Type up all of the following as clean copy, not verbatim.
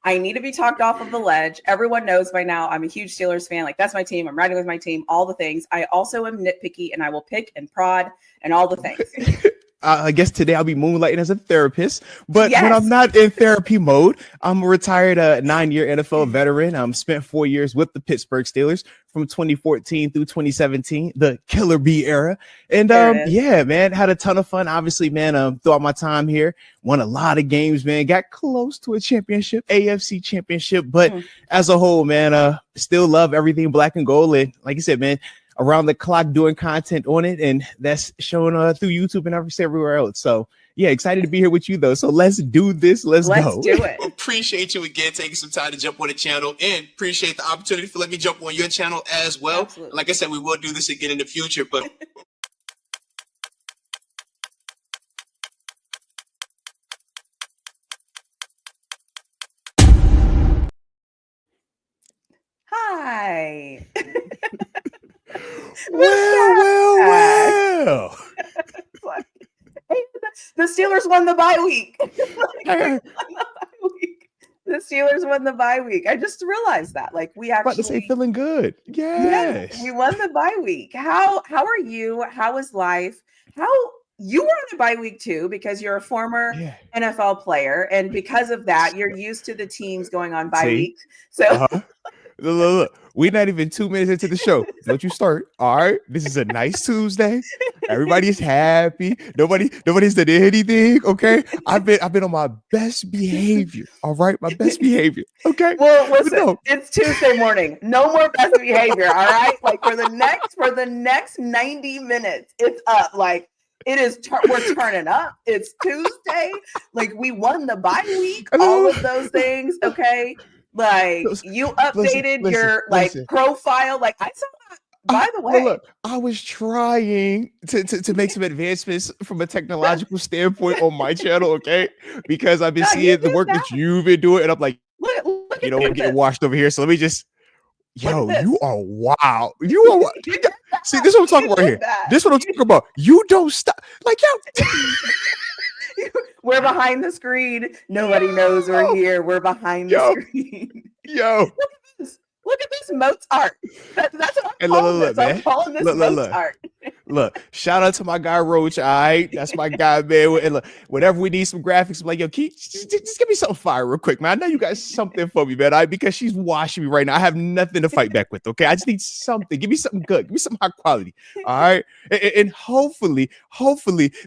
I need to be talked off of the ledge. Everyone knows by now I'm a huge Steelers fan. Like, that's my team. I'm riding with my team, all the things. I also am nitpicky, and I will pick and prod and all the things. I guess today I'll be moonlighting as a therapist, but when I'm not in therapy mode, I'm a retired 9-year NFL veteran. Spent 4 years with the Pittsburgh Steelers from 2014 through 2017, the Killer Bee era. And yeah, man, had a ton of fun. Obviously, man, throughout my time here, won a lot of games, man, got close to a championship, AFC championship. But as a whole, man, still love everything black and gold. And like I said, man, around the clock doing content on it, and that's shown through YouTube and everywhere else. So yeah, excited to be here with you though. So let's do this. Let's go. Do it. Appreciate you again taking some time to jump on the channel, and appreciate the opportunity for letting me jump on your channel as well. Absolutely. Like I said, we will do this again in the future, but Hi. Well. The Steelers won the bye week. The Steelers won the bye week. I just realized that. Like, we actually about to say feeling good. Yes. We won the bye week. How are you? How is life? How you were on a bye week too, because you're a former NFL player, and because of that, you're used to the teams going on bye week. So Look, we're not even 2 minutes into the show. Don't you start. All right. This is a nice Tuesday. Everybody's happy. Nobody's done anything. Okay. I've been on my best behavior. All right. My best behavior. Okay. Well, listen, it's Tuesday morning. No more best behavior. All right. Like for the next 90 minutes, it's up. Like it is, we're turning up. It's Tuesday. Like we won the bye week, all of those things. Okay. Like you updated your profile. Like I saw that. By the way, look, I was trying to make some advancements from a technological standpoint on my channel, okay? Because I've been seeing the work that you've been doing, and I'm like, look you know, we're getting washed over here. So let me just, you are wild. You are wild. See, this is what I'm talking about right here. This is what I'm talking about. You don't stop. Like, yo. We're behind the screen. Nobody knows we're here. We're behind the screen. Look at this Moats art. That's what I'm calling this. I'm calling this Moats art. Look, shout out to my guy Roach. All right, that's my guy, man. And look, whenever we need some graphics, I'm like, yo, just give me something fire real quick, man. I know you got something for me, man. All right, because she's washing me right now. I have nothing to fight back with. Okay, I just need something. Give me something good. Give me some high quality. All right, and hopefully,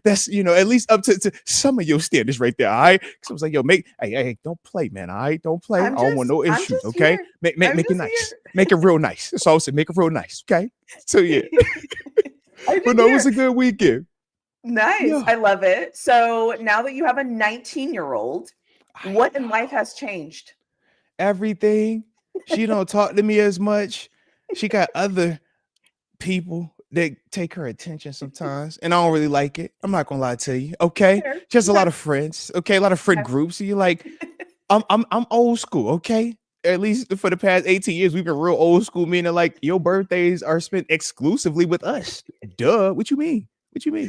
that's at least up to some of your standards right there. All right, because I was like, yo, hey, don't play, man. All right, don't play. I don't want no issues. Okay, make it nice. Make it real nice. So I would say, make it real nice. Okay, so yeah. But no, it was a good weekend. Nice. Yeah. I love it. So now that you have a 19-year-old, what in life has changed? Everything. She don't talk to me as much. She got other people that take her attention sometimes, and I don't really like it. I'm not gonna lie to you. Okay, just a lot of friends. Okay, a lot of friend groups. So you're like, I'm old school. Okay. At least for the past 18 years, we've been real old school, meaning like your birthdays are spent exclusively with us. Duh. What you mean?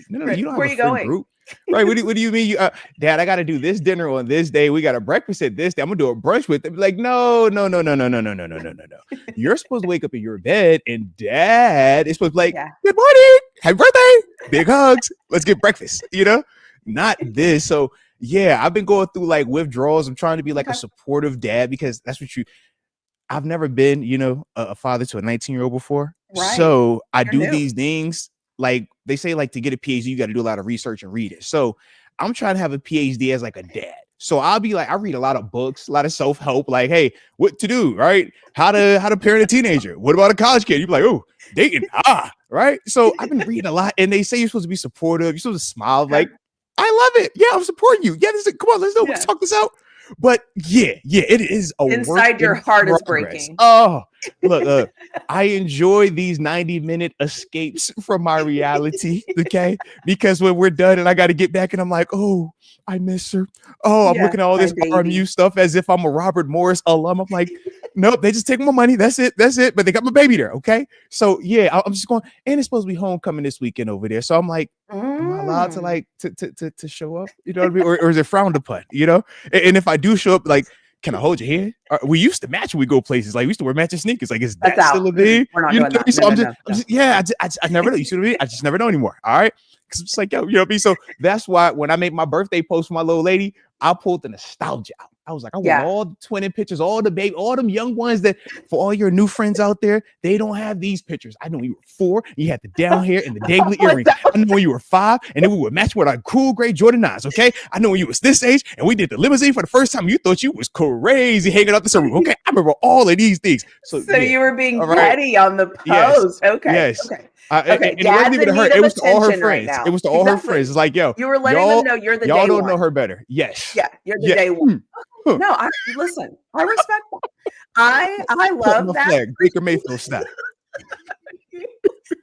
No, you don't have a friend group. Right. What do you mean? Dad, I got to do this dinner on this day. We got a breakfast at this day. I'm going to do a brunch with them. Like, no. You're supposed to wake up in your bed, and Dad is supposed to be like, good morning. Happy birthday. Big hugs. Let's get breakfast. Not this. So yeah, I've been going through like withdrawals. I'm trying to be like a supportive dad, because that's what I've never been, a father to a 19-year-old before. Right. So I do these things. Like they say, like to get a PhD, you got to do a lot of research and read it. So I'm trying to have a PhD as like a dad. So I'll be like, I read a lot of books, a lot of self-help, like, hey, what to do, right? How to parent a teenager. What about a college kid? You'd be like, oh, dating, right? So I've been reading a lot, and they say you're supposed to be supportive. You're supposed to smile, like, I love it. Yeah, I'm supporting you. Yeah, come on, let's talk this out. But yeah, it is a inside your heart is breaking. Oh, look, I enjoy these 90-minute escapes from my reality, okay? Because when we're done and I got to get back and I'm like, oh, I miss her. Oh, I'm looking at all this RMU stuff as if I'm a Robert Morris alum. I'm like, nope, they just take my money. That's it. But they got my baby there, okay? So yeah, I'm just going, and it's supposed to be homecoming this weekend over there. So I'm like, am I allowed to like to show up? You know what I mean? Or is it frowned upon? And if I do show up, like, Can I hold your hand? We used to match when we go places. Like we used to wear matching sneakers. Like, is that That's still out. a thing? We're not You know doing what I mean? that. So I'm just, yeah, I never know. You see what I mean? I just never know anymore. All right. Cause it's like, yo, you know what I mean? So that's why when I made my birthday post for my little lady, I pulled the nostalgia out. I was like, I want all the twinning pictures, all the baby, all them young ones that for all your new friends out there, they don't have these pictures. I know when you were 4, you had the down hair and the dangly earrings. I know when you were 5, and then we would match with our cool gray Jordan 9s. Okay. I know when you was this age and we did the limousine for the first time, you thought you was crazy hanging out the sunroof. Okay. I remember all of these things. So you were being petty on the post. Yes. Okay. Yes. Okay. And it wasn't even to her. It was to all her friends. Right, it was to all her friends. It's like, yo, you were letting them know you're the y'all day don't one. know her better. Yes. Yeah, you're the day one. No, listen. I respect that. I love that. Flag, Baker Mayfield style.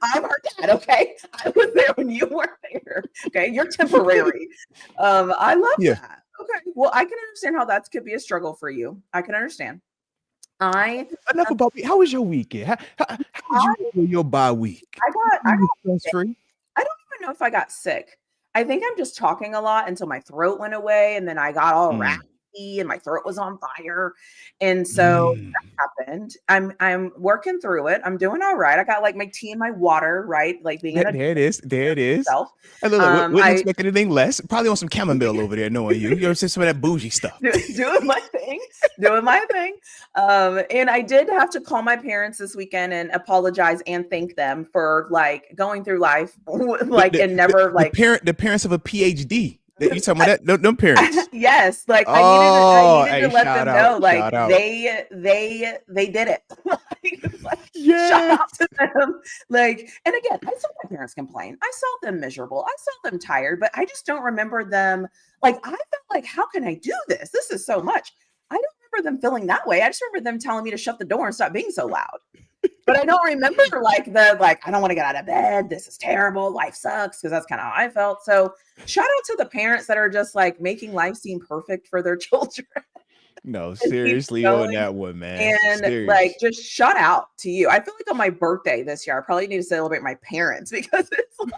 I'm her dad. Okay, I was there when you weren't there. Okay, you're temporary. I love that. Okay, well, I can understand how that could be a struggle for you. I can understand. Enough about me. How was your weekend? How did you do your bye week? I got stress-free. I don't even know if I got sick. I think I'm just talking a lot until my throat went away, and then I got all raspy and my throat was on fire, and so that happened. I'm working through it. I'm doing all right. I got like my tea and my water, right? Like being there it is. Myself. Wouldn't expect anything less. Probably on some chamomile over there, knowing you. You're just some of that bougie stuff. Doing my thing. And I did have to call my parents this weekend and apologize and thank them for like going through life the parents of a PhD. You talking about that? Them parents? Yes. Like I needed to let them know, like they did it. Shout out to them. Like, and again, I saw my parents complain. I saw them miserable. I saw them tired, but I just don't remember them. Like, I felt like, how can I do this? This is so much. I don't remember them feeling that way. I just remember them telling me to shut the door and stop being so loud. But I don't remember I don't want to get out of bed. This is terrible. Life sucks, because that's kind of how I felt. So shout out to the parents that are just like making life seem perfect for their children. No, seriously on that one, man. And like, just shout out to you. I feel like on my birthday this year, I probably need to celebrate my parents, because it's like,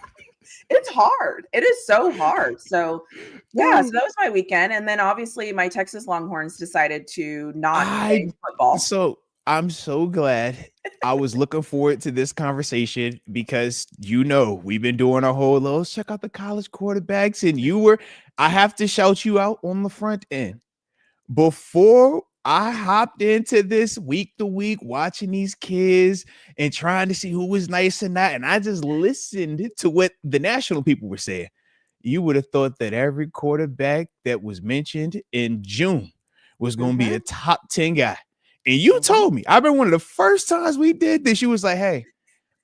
it's hard. It is so hard. So yeah, so that was my weekend. And then obviously my Texas Longhorns decided to not play football. So I'm so glad. I was looking forward to this conversation, because we've been doing a whole let's check out the college quarterbacks, and I have to shout you out on the front end. Before I hopped into this week to week, watching these kids and trying to see who was nice and not, and I just listened to what the national people were saying. You would have thought that every quarterback that was mentioned in June was going to be a top 10 guy. And you told me, I remember one of the first times we did this, you was like, hey,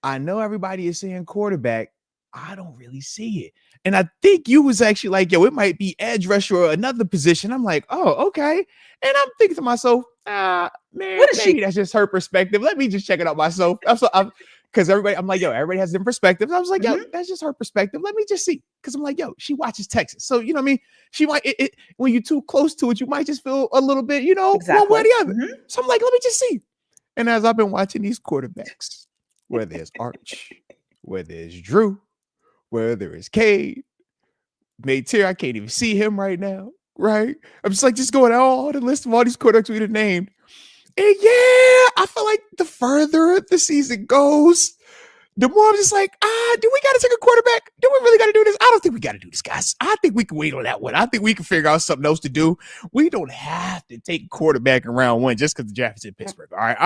I know everybody is saying quarterback. I don't really see it. And I think you was actually like, yo, it might be edge rusher or another position. I'm like, oh, okay. And I'm thinking to myself, man, maybe that's just her perspective. Let me just check it out myself. Because I'm like, yo, everybody has different perspectives. I was like, yo, that's just her perspective. Let me just see. Because I'm like, yo, she watches Texas. So, you know what I mean? She might, when you're too close to it, you might just feel a little bit, one way or the other. So I'm like, let me just see. And as I've been watching these quarterbacks, where there's Arch, where there's Drew, where there is Cade, Mateer, I can't even see him right now, right? I'm just going out all the list of all these quarterbacks we have named. And yeah, I feel like the further the season goes, the more I'm just like, do we got to take a quarterback? Do we really got to do this? I don't think we got to do this, guys. I think we can wait on that one. I think we can figure out something else to do. We don't have to take quarterback in round 1 just because the draft is in Pittsburgh. All right.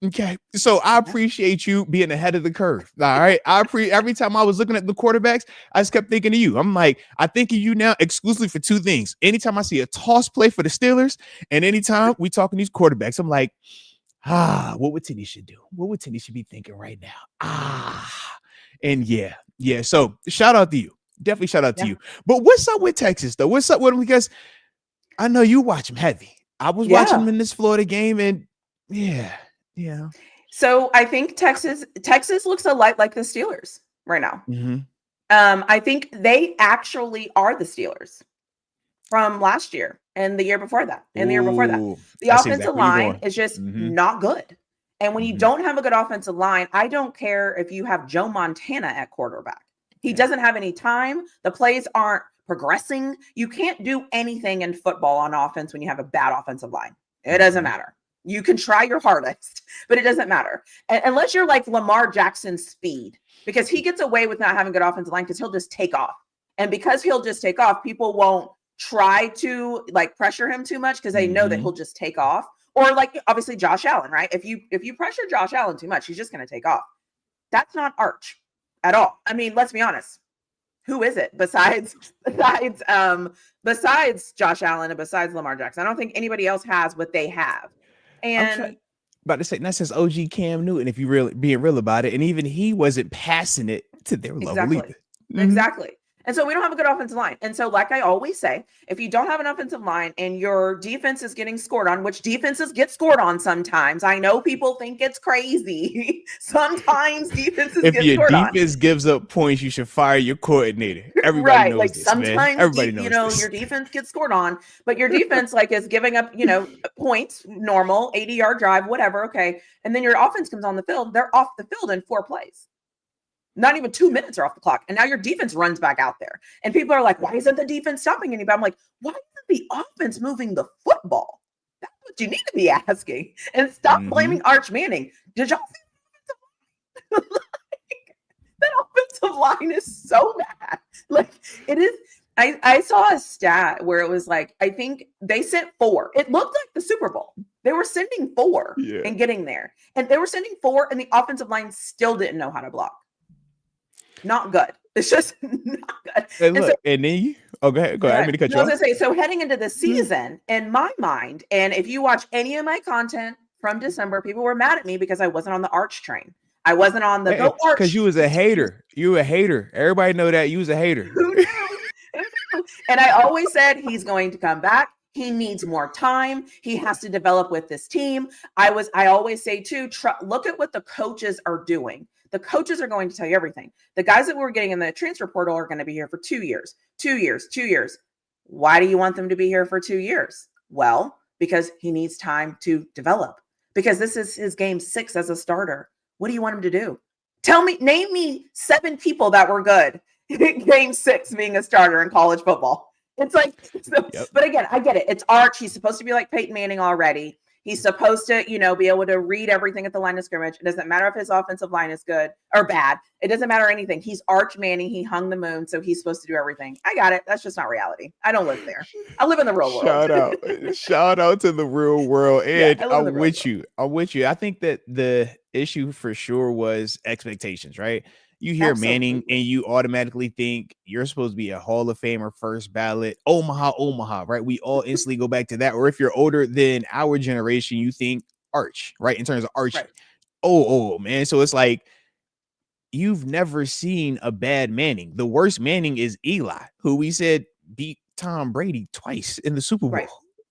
Okay. So I appreciate you being ahead of the curve. All right. Every time I was looking at the quarterbacks, I just kept thinking of you. I'm like, I think of you now exclusively for 2 things. Anytime I see a toss play for the Steelers, and anytime we talking these quarterbacks, I'm like, what would TaNeisha do? What would TaNeisha be thinking right now? And yeah. So shout out to you. Definitely shout out to you. But what's up with Texas though? What's up with them? Because I know you watch them heavy. I was watching them in this Florida game, and yeah. So I think Texas looks a lot like the Steelers right now. I think they actually are the Steelers from last year and the year before that. The offensive line is just not good. And when you don't have a good offensive line, I don't care if you have Joe Montana at quarterback. He doesn't have any time. The plays aren't progressing. You can't do anything in football on offense when you have a bad offensive line. It doesn't matter. You can try your hardest, but it doesn't matter. Unless you're like Lamar Jackson's speed, because he gets away with not having good offensive line because he'll just take off. And because he'll just take off, people won't try to like pressure him too much because they know that he'll just take off. Or like obviously Josh Allen, right? If you pressure Josh Allen too much, he's just going to take off. That's not Arch at all. I mean, let's be honest. Who is it besides Josh Allen and besides Lamar Jackson? I don't think anybody else has what they have. And about to say, that's since OG Cam Newton, if you really being real about it, and even he wasn't passing it to their level either. Exactly. And so we don't have a good offensive line. And so like I always say, if you don't have an offensive line and your defense is getting scored on, which defenses get scored on sometimes. I know people think it's crazy. Sometimes defenses get scored on. If your defense gives up points, you should fire your coordinator. Everybody knows this, sometimes, man. Everybody knows this. Your defense gets scored on, but your defense like is giving up, points, normal, 80-yard drive, whatever. Okay. And then your offense comes on the field. They're off the field in 4 plays. Not even 2 minutes are off the clock. And now your defense runs back out there. And people are like, why isn't the defense stopping anybody? I'm like, why isn't the offense moving the football? That's what you need to be asking. And stop blaming Arch Manning. Did y'all see that offensive line is so bad? Like it is. I saw a stat where it was like, I think they sent 4. It looked like the Super Bowl. They were sending 4 and getting there. And they were sending 4 and the offensive line still didn't know how to block. Not good. It's just not good. Hey, look, and then you go ahead. I mean to cut you off. So heading into the season, in my mind, and if you watch any of my content from December, people were mad at me because I wasn't on the Arch train. I wasn't on the go Arch. Because you was a hater. You were a hater. Everybody know that you was a hater. And I always said he's going to come back. He needs more time. He has to develop with this team. I always say too, look at what the coaches are doing. The coaches are going to tell you everything. The guys that we're getting in the transfer portal are going to be here for 2 years, 2 years, 2 years. Why do you want them to be here for 2 years? Well, because he needs time to develop. Because this is his game 6 as a starter. What do you want him to do? Name me 7 people that were good in game 6 being a starter in college football. It's like, But again, I get it. It's Arch. He's supposed to be like Peyton Manning already. He's supposed to, be able to read everything at the line of scrimmage. It doesn't matter if his offensive line is good or bad. It doesn't matter anything. He's Arch Manning. He hung the moon, so he's supposed to do everything. I got it. That's just not reality. I don't live there. I live in the real world. Shout out to the real world. And I'm with you. I think that the issue for sure was expectations, right? You hear Manning and you automatically think you're supposed to be a Hall of Famer, first ballot, Omaha, right? We all instantly go back to that. Or if you're older than our generation, you think Arch, right? In terms of Arch. Right. Oh, man. So it's like, you've never seen a bad Manning. The worst Manning is Eli, who we said beat Tom Brady twice in the Super Bowl.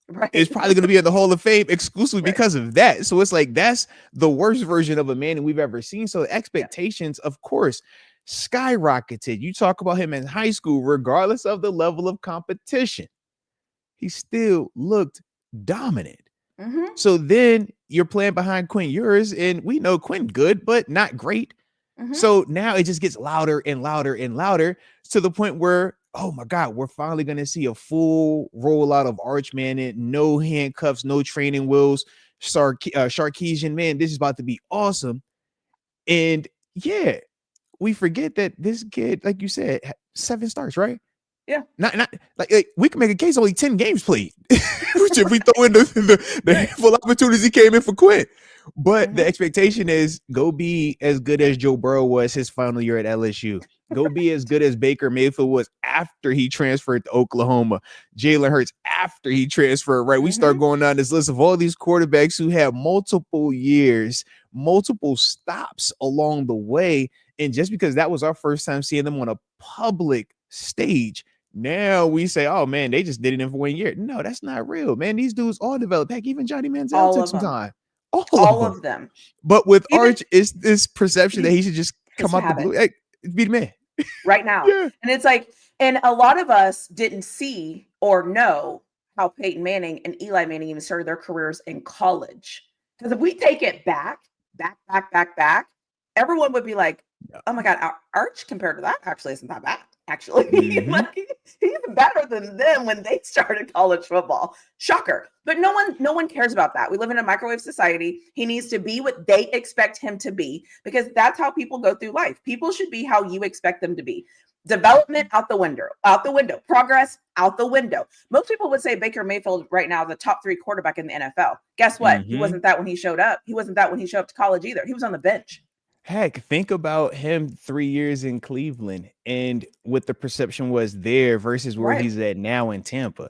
Right. It's probably going to be in the Hall of Fame exclusively because of that. So it's like, that's the worst version of a Manning we've ever seen. So the expectations, of course, skyrocketed. You talk about him in high school, regardless of the level of competition, he still looked dominant. So then you're playing behind Quinn Ewers, and we know Quinn good, but not great. So now it just gets louder and louder and louder to the point where, oh my God, we're finally going to see a full rollout of Arch Manning, no handcuffs, no training wheels, Sarkisian, man, this is about to be awesome. And yeah, we forget that this kid, like you said, 7 starts, right? Yeah. Not like we can make a case only 10 games played. Which if we throw in the handful of opportunities he came in for Quinn. But the expectation is go be as good as Joe Burrow was his final year at LSU. Go be as good as Baker Mayfield was after he transferred to Oklahoma. Jalen Hurts after he transferred, right? We start going down this list of all these quarterbacks who have multiple years, multiple stops along the way. And just because that was our first time seeing them on a public stage, now we say, oh man, they just did it in for 1 year. No, that's not real, man. These dudes all developed. Heck, even Johnny Manziel took some time. All of them. But with Arch, it's this perception that he should just come out the blue. Hey, be the man. Right now. And it's like, and a lot of us didn't see or know how Peyton Manning and Eli Manning even started their careers in college. Because if we take it back, everyone would be like, oh my God, our Arch compared to that actually isn't that bad. Actually, Mm-hmm. like he's better than them when they started college football. Shocker. But no one cares about that. We live in a microwave society. He needs to be what they expect him to be because that's how people go through life. People should be how you expect them to be. Development out the window, progress out the window. Most people would say Baker Mayfield right now, the top 3 quarterback in the NFL. Guess what? He wasn't that when he showed up. He wasn't that when he showed up to college either. He was on the bench. Heck, think about him 3 years in Cleveland and what the perception was there versus where he's at now in Tampa.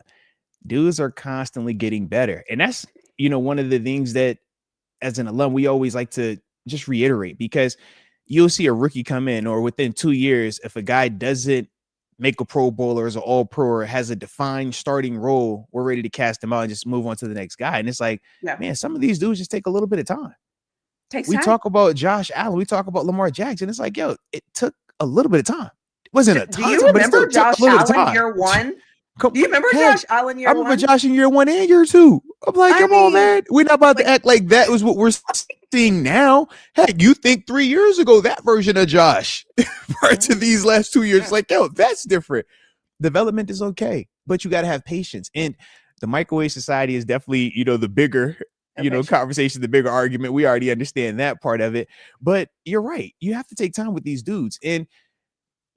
Dudes are constantly getting better. And that's, one of the things that as an alum, we always like to just reiterate, because you'll see a rookie come in, or within 2 years, if a guy doesn't make a Pro Bowl or is an All Pro or has a defined starting role, we're ready to cast him out and just move on to the next guy. And it's like, man, some of these dudes just take a little bit of time. We talk about Josh Allen, we talk about Lamar Jackson. It's like, yo, it took a little bit of time. It wasn't a ton. Do you remember Josh Allen year 1? Do you remember Josh Allen year 1? I remember Josh in year 1 and year 2. I'm like, come on, man. We're not about to act like that was what we're seeing now. Heck, you think 3 years ago, that version of Josh prior to these last 2 years, like, yo, that's different. Development is okay, but you got to have patience. And the microwave society is definitely, the bigger conversation, the bigger argument. We already understand that part of it, but you're right. You have to take time with these dudes. And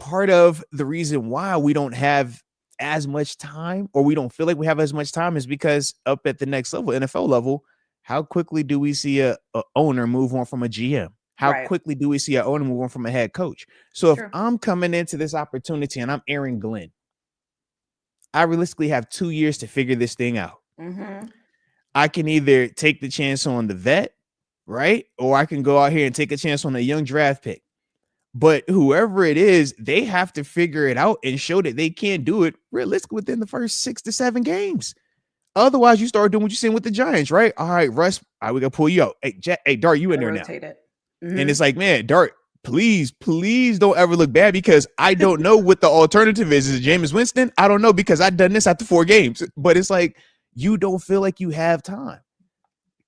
part of the reason why we don't have as much time, or we don't feel like we have as much time, is because up at the next level, NFL level, how quickly do we see a owner move on from a GM? How quickly do we see an owner move on from a head coach? So if I'm coming into this opportunity and I'm Aaron Glenn, I realistically have 2 years to figure this thing out. I can either take the chance on the vet, right? Or I can go out here and take a chance on a young draft pick. But whoever it is, they have to figure it out and show that they can do it realistically within the first 6 to 7 games. Otherwise, you start doing what you're seeing with the Giants, right? All right, Russ, we got to pull you out. Hey, Dart, you in there now. And it's like, man, Dart, please don't ever look bad, because I don't know what the alternative is. Is it Jameis Winston? I don't know, because I've done this after 4 games. But it's like, you don't feel like you have time.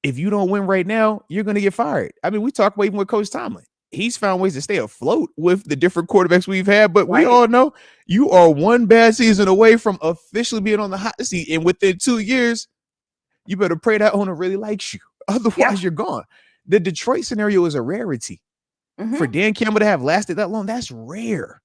If you don't win right now, you're going to get fired. I mean, we talk about even with Coach Tomlin. He's found ways to stay afloat with the different quarterbacks we've had, but we all know you are one bad season away from officially being on the hot seat. And within 2 years, you better pray that owner really likes you. Otherwise, you're gone. The Detroit scenario is a rarity. For Dan Campbell to have lasted that long, that's rare.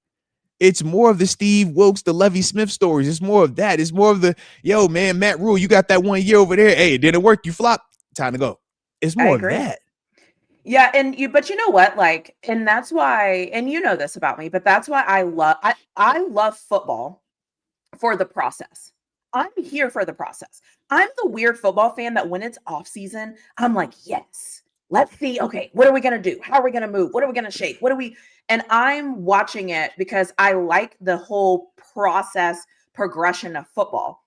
It's more of the Steve Wilkes, the Levy Smith stories. It's more of that. It's more of the, yo, man, Matt Rule, you got that 1 year over there. Hey, it didn't work. You flopped. Time to go. It's more of that. Yeah. But you know what? Like, and that's why, and you know this about me, but that's why I love football for the process. I'm here for the process. I'm the weird football fan that when it's off season, I'm like, yes, let's see. Okay, what are we going to do? How are we going to move? What are we going to shape? And I'm watching it because I like the whole process progression of football.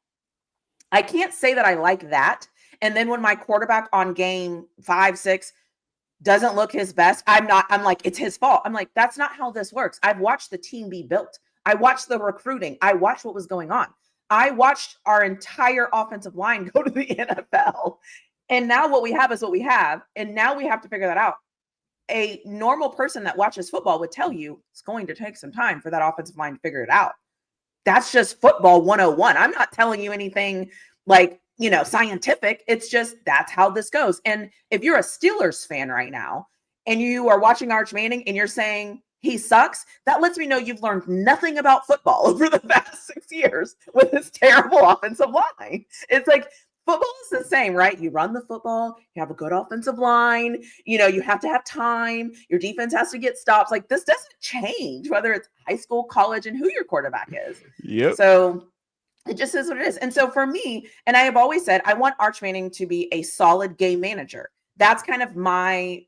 I can't say that I like that. And then when my quarterback on game 5, 6 doesn't look his best, I'm like, it's his fault. I'm like, that's not how this works. I've watched the team be built. I watched the recruiting. I watched what was going on. I watched our entire offensive line go to the NFL. And now what we have is what we have. And now we have to figure that out. A normal person that watches football would tell you it's going to take some time for that offensive line to figure it out. That's just football 101. I'm not telling you anything like, scientific. It's just, that's how this goes. And if you're a Steelers fan right now and you are watching Arch Manning and you're saying he sucks, that lets me know you've learned nothing about football over the past 6 years with this terrible offensive line. It's like, football is the same, right? You run the football, you have a good offensive line, you have to have time, your defense has to get stops. Like, this doesn't change whether it's high school, college, and who your quarterback is. Yep. So it just is what it is. And so for me, and I have always said, I want Arch Manning to be a solid game manager. That's kind of my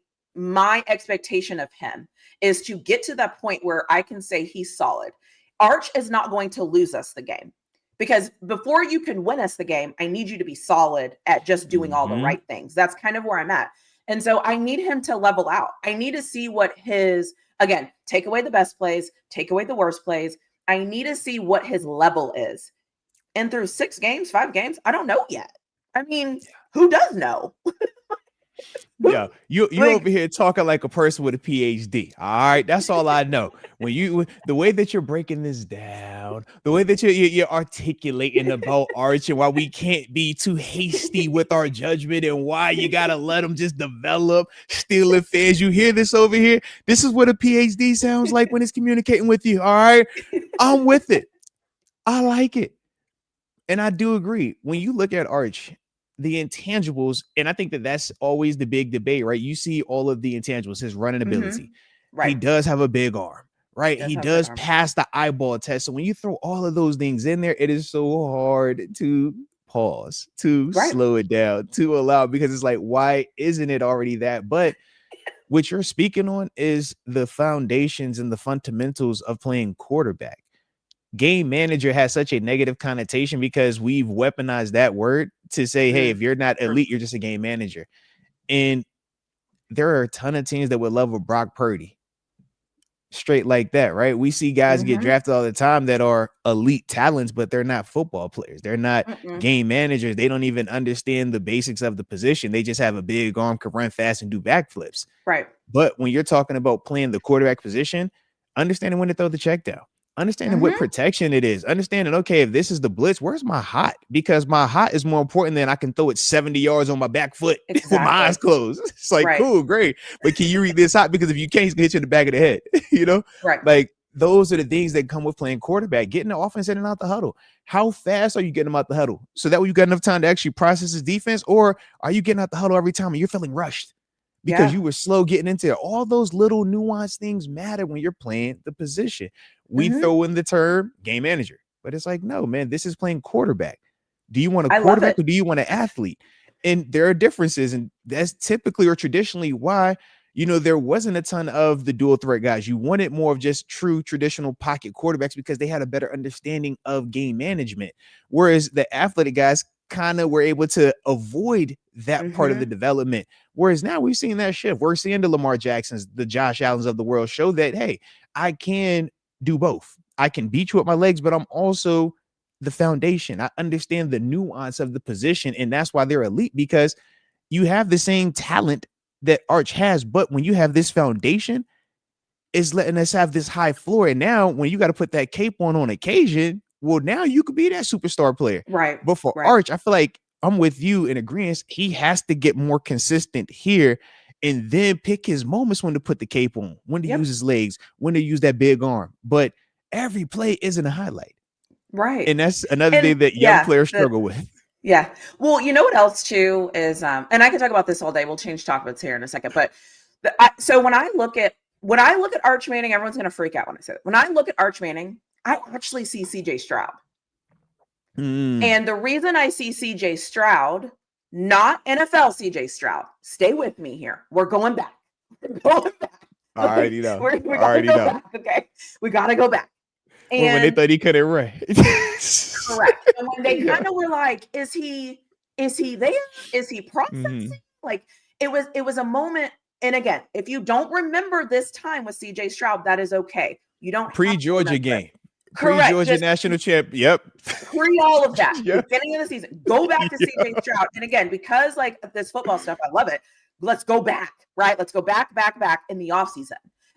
expectation of him, is to get to that point where I can say he's solid. Arch is not going to lose us the game. Because before you can win us the game, I need you to be solid at just doing all the right things. That's kind of where I'm at. And so I need him to level out. I need to see what again, take away the best plays, take away the worst plays. I need to see what his level is. And through 6 games, 5 games, I don't know yet. I mean, who does know? Yeah, you over here talking like a person with a PhD. All right, that's all I know. The way that you're breaking this down, the way that you're articulating about Arch and why we can't be too hasty with our judgment and why you gotta let them just develop. Steelers fans, you hear this over here? This is what a PhD sounds like when it's communicating with you. All right, I'm with it. I like it, and I do agree. When you look at Arch, the intangibles, and I think that that's always the big debate, right? You see all of the intangibles, his running ability. Right. He does have a big arm, right? He does pass the eyeball test. So when you throw all of those things in there, it is so hard to pause, to slow it down, to allow, because it's like, why isn't it already that? But what you're speaking on is the foundations and the fundamentals of playing quarterback. Game manager has such a negative connotation because we've weaponized that word to say, hey, if you're not elite, you're just a game manager. And there are a ton of teams that would love a Brock Purdy straight like that, right? We see guys get drafted all the time that are elite talents, but they're not football players. They're not game managers. They don't even understand the basics of the position. They just have a big arm, can run fast and do backflips. Right. But when you're talking about playing the quarterback position, understanding when to throw the check down, understanding what protection it is, understanding, okay, if this is the blitz, where's my hot? Because my hot is more important than I can throw it 70 yards on my back foot with my eyes closed. It's like, cool, great. But can you read this hot? Because if you can't, he's gonna hit you in the back of the head, you know? Right. Like, those are the things that come with playing quarterback, getting the offense in and out the huddle. How fast are you getting them out the huddle? So that way you got enough time to actually process his defense, or are you getting out the huddle every time and you're feeling rushed because you were slow getting into it? All those little nuanced things matter when you're playing the position. We throw in the term game manager, but it's like, no, man, this is playing quarterback. Do you want a quarterback or do you want an athlete? And there are differences, and that's typically or traditionally why, you know, there wasn't a ton of the dual threat guys. You wanted more of just true traditional pocket quarterbacks because they had a better understanding of game management. Whereas the athletic guys kind of were able to avoid that part of the development. Whereas now we've seen that shift. We're seeing the Lamar Jacksons, the Josh Allens of the world show that, hey, I can do both. I can beat you with my legs, but I'm also the foundation. I understand the nuance of the position, and that's why they're elite, because you have the same talent that Arch has, but when you have this foundation, it's letting us have this high floor. And now when you got to put that cape on occasion, well, now you could be that superstar player. Right. But for Arch, I feel like I'm with you in agreement. He has to get more consistent here and then pick his moments when to put the cape on, when to use his legs, when to use that big arm. But every play isn't a highlight. Right. And that's another thing that young players struggle with. Yeah. Well, you know what else too is, and I can talk about this all day. We'll change topics here in a second. But so when I look at Arch Manning, everyone's going to freak out when I say it. When I look at Arch Manning, I actually see CJ Stroud. And the reason I see CJ Stroud, not NFL CJ Stroud, stay with me here. We're going back. We're going back. I already know. We gotta go back. Okay. We got to go back. And when they thought he couldn't run. Correct. And when they kind of were like, is he there? Is he processing? Like it was a moment. And again, if you don't remember this time with CJ Stroud, that is okay. You don't pre-Georgia game. Pre-Georgia national champ. Yep. Pre all of that. Beginning of the season. Go back to CJ Stroud. And again, because like this football stuff, I love it. Let's go back, right? Let's go back in the offseason.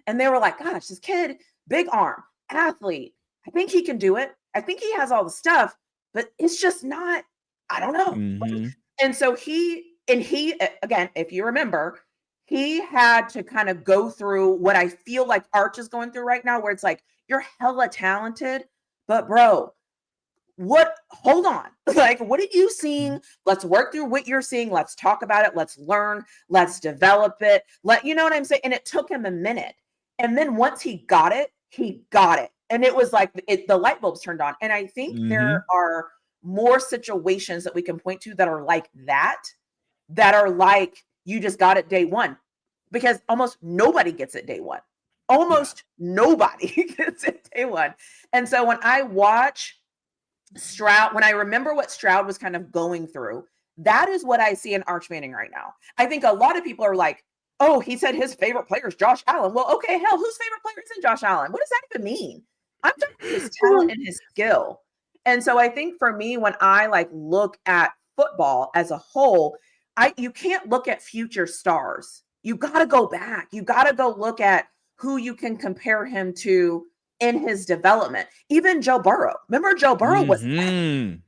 And they were like, gosh, this kid, big arm, athlete. I think he can do it. I think he has all the stuff, but it's just not, I don't know. And so he, again, if you remember, he had to kind of go through what I feel like Arch is going through right now, where it's like, you're hella talented, but bro, hold on. Like, what are you seeing? Let's work through what you're seeing. Let's talk about it. Let's learn. Let's develop it. You know what I'm saying? And it took him a minute. And then once he got it. And it was like the light bulbs turned on. And I think there are more situations that we can point to that are like that are like, you just got it day one, because almost nobody gets it day one. Almost nobody gets it day one. And so when I watch Stroud, when I remember what Stroud was kind of going through, that is what I see in Arch Manning right now. I think a lot of people are like, oh, he said his favorite player is Josh Allen. Well, okay, hell, whose favorite player isn't Josh Allen? What does that even mean? I'm talking about his talent and his skill. And so I think for me, when I like look at football as a whole, you can't look at future stars. You got to go back. You got to go look at who you can compare him to in his development. Even Joe Burrow. Remember, Joe Burrow was he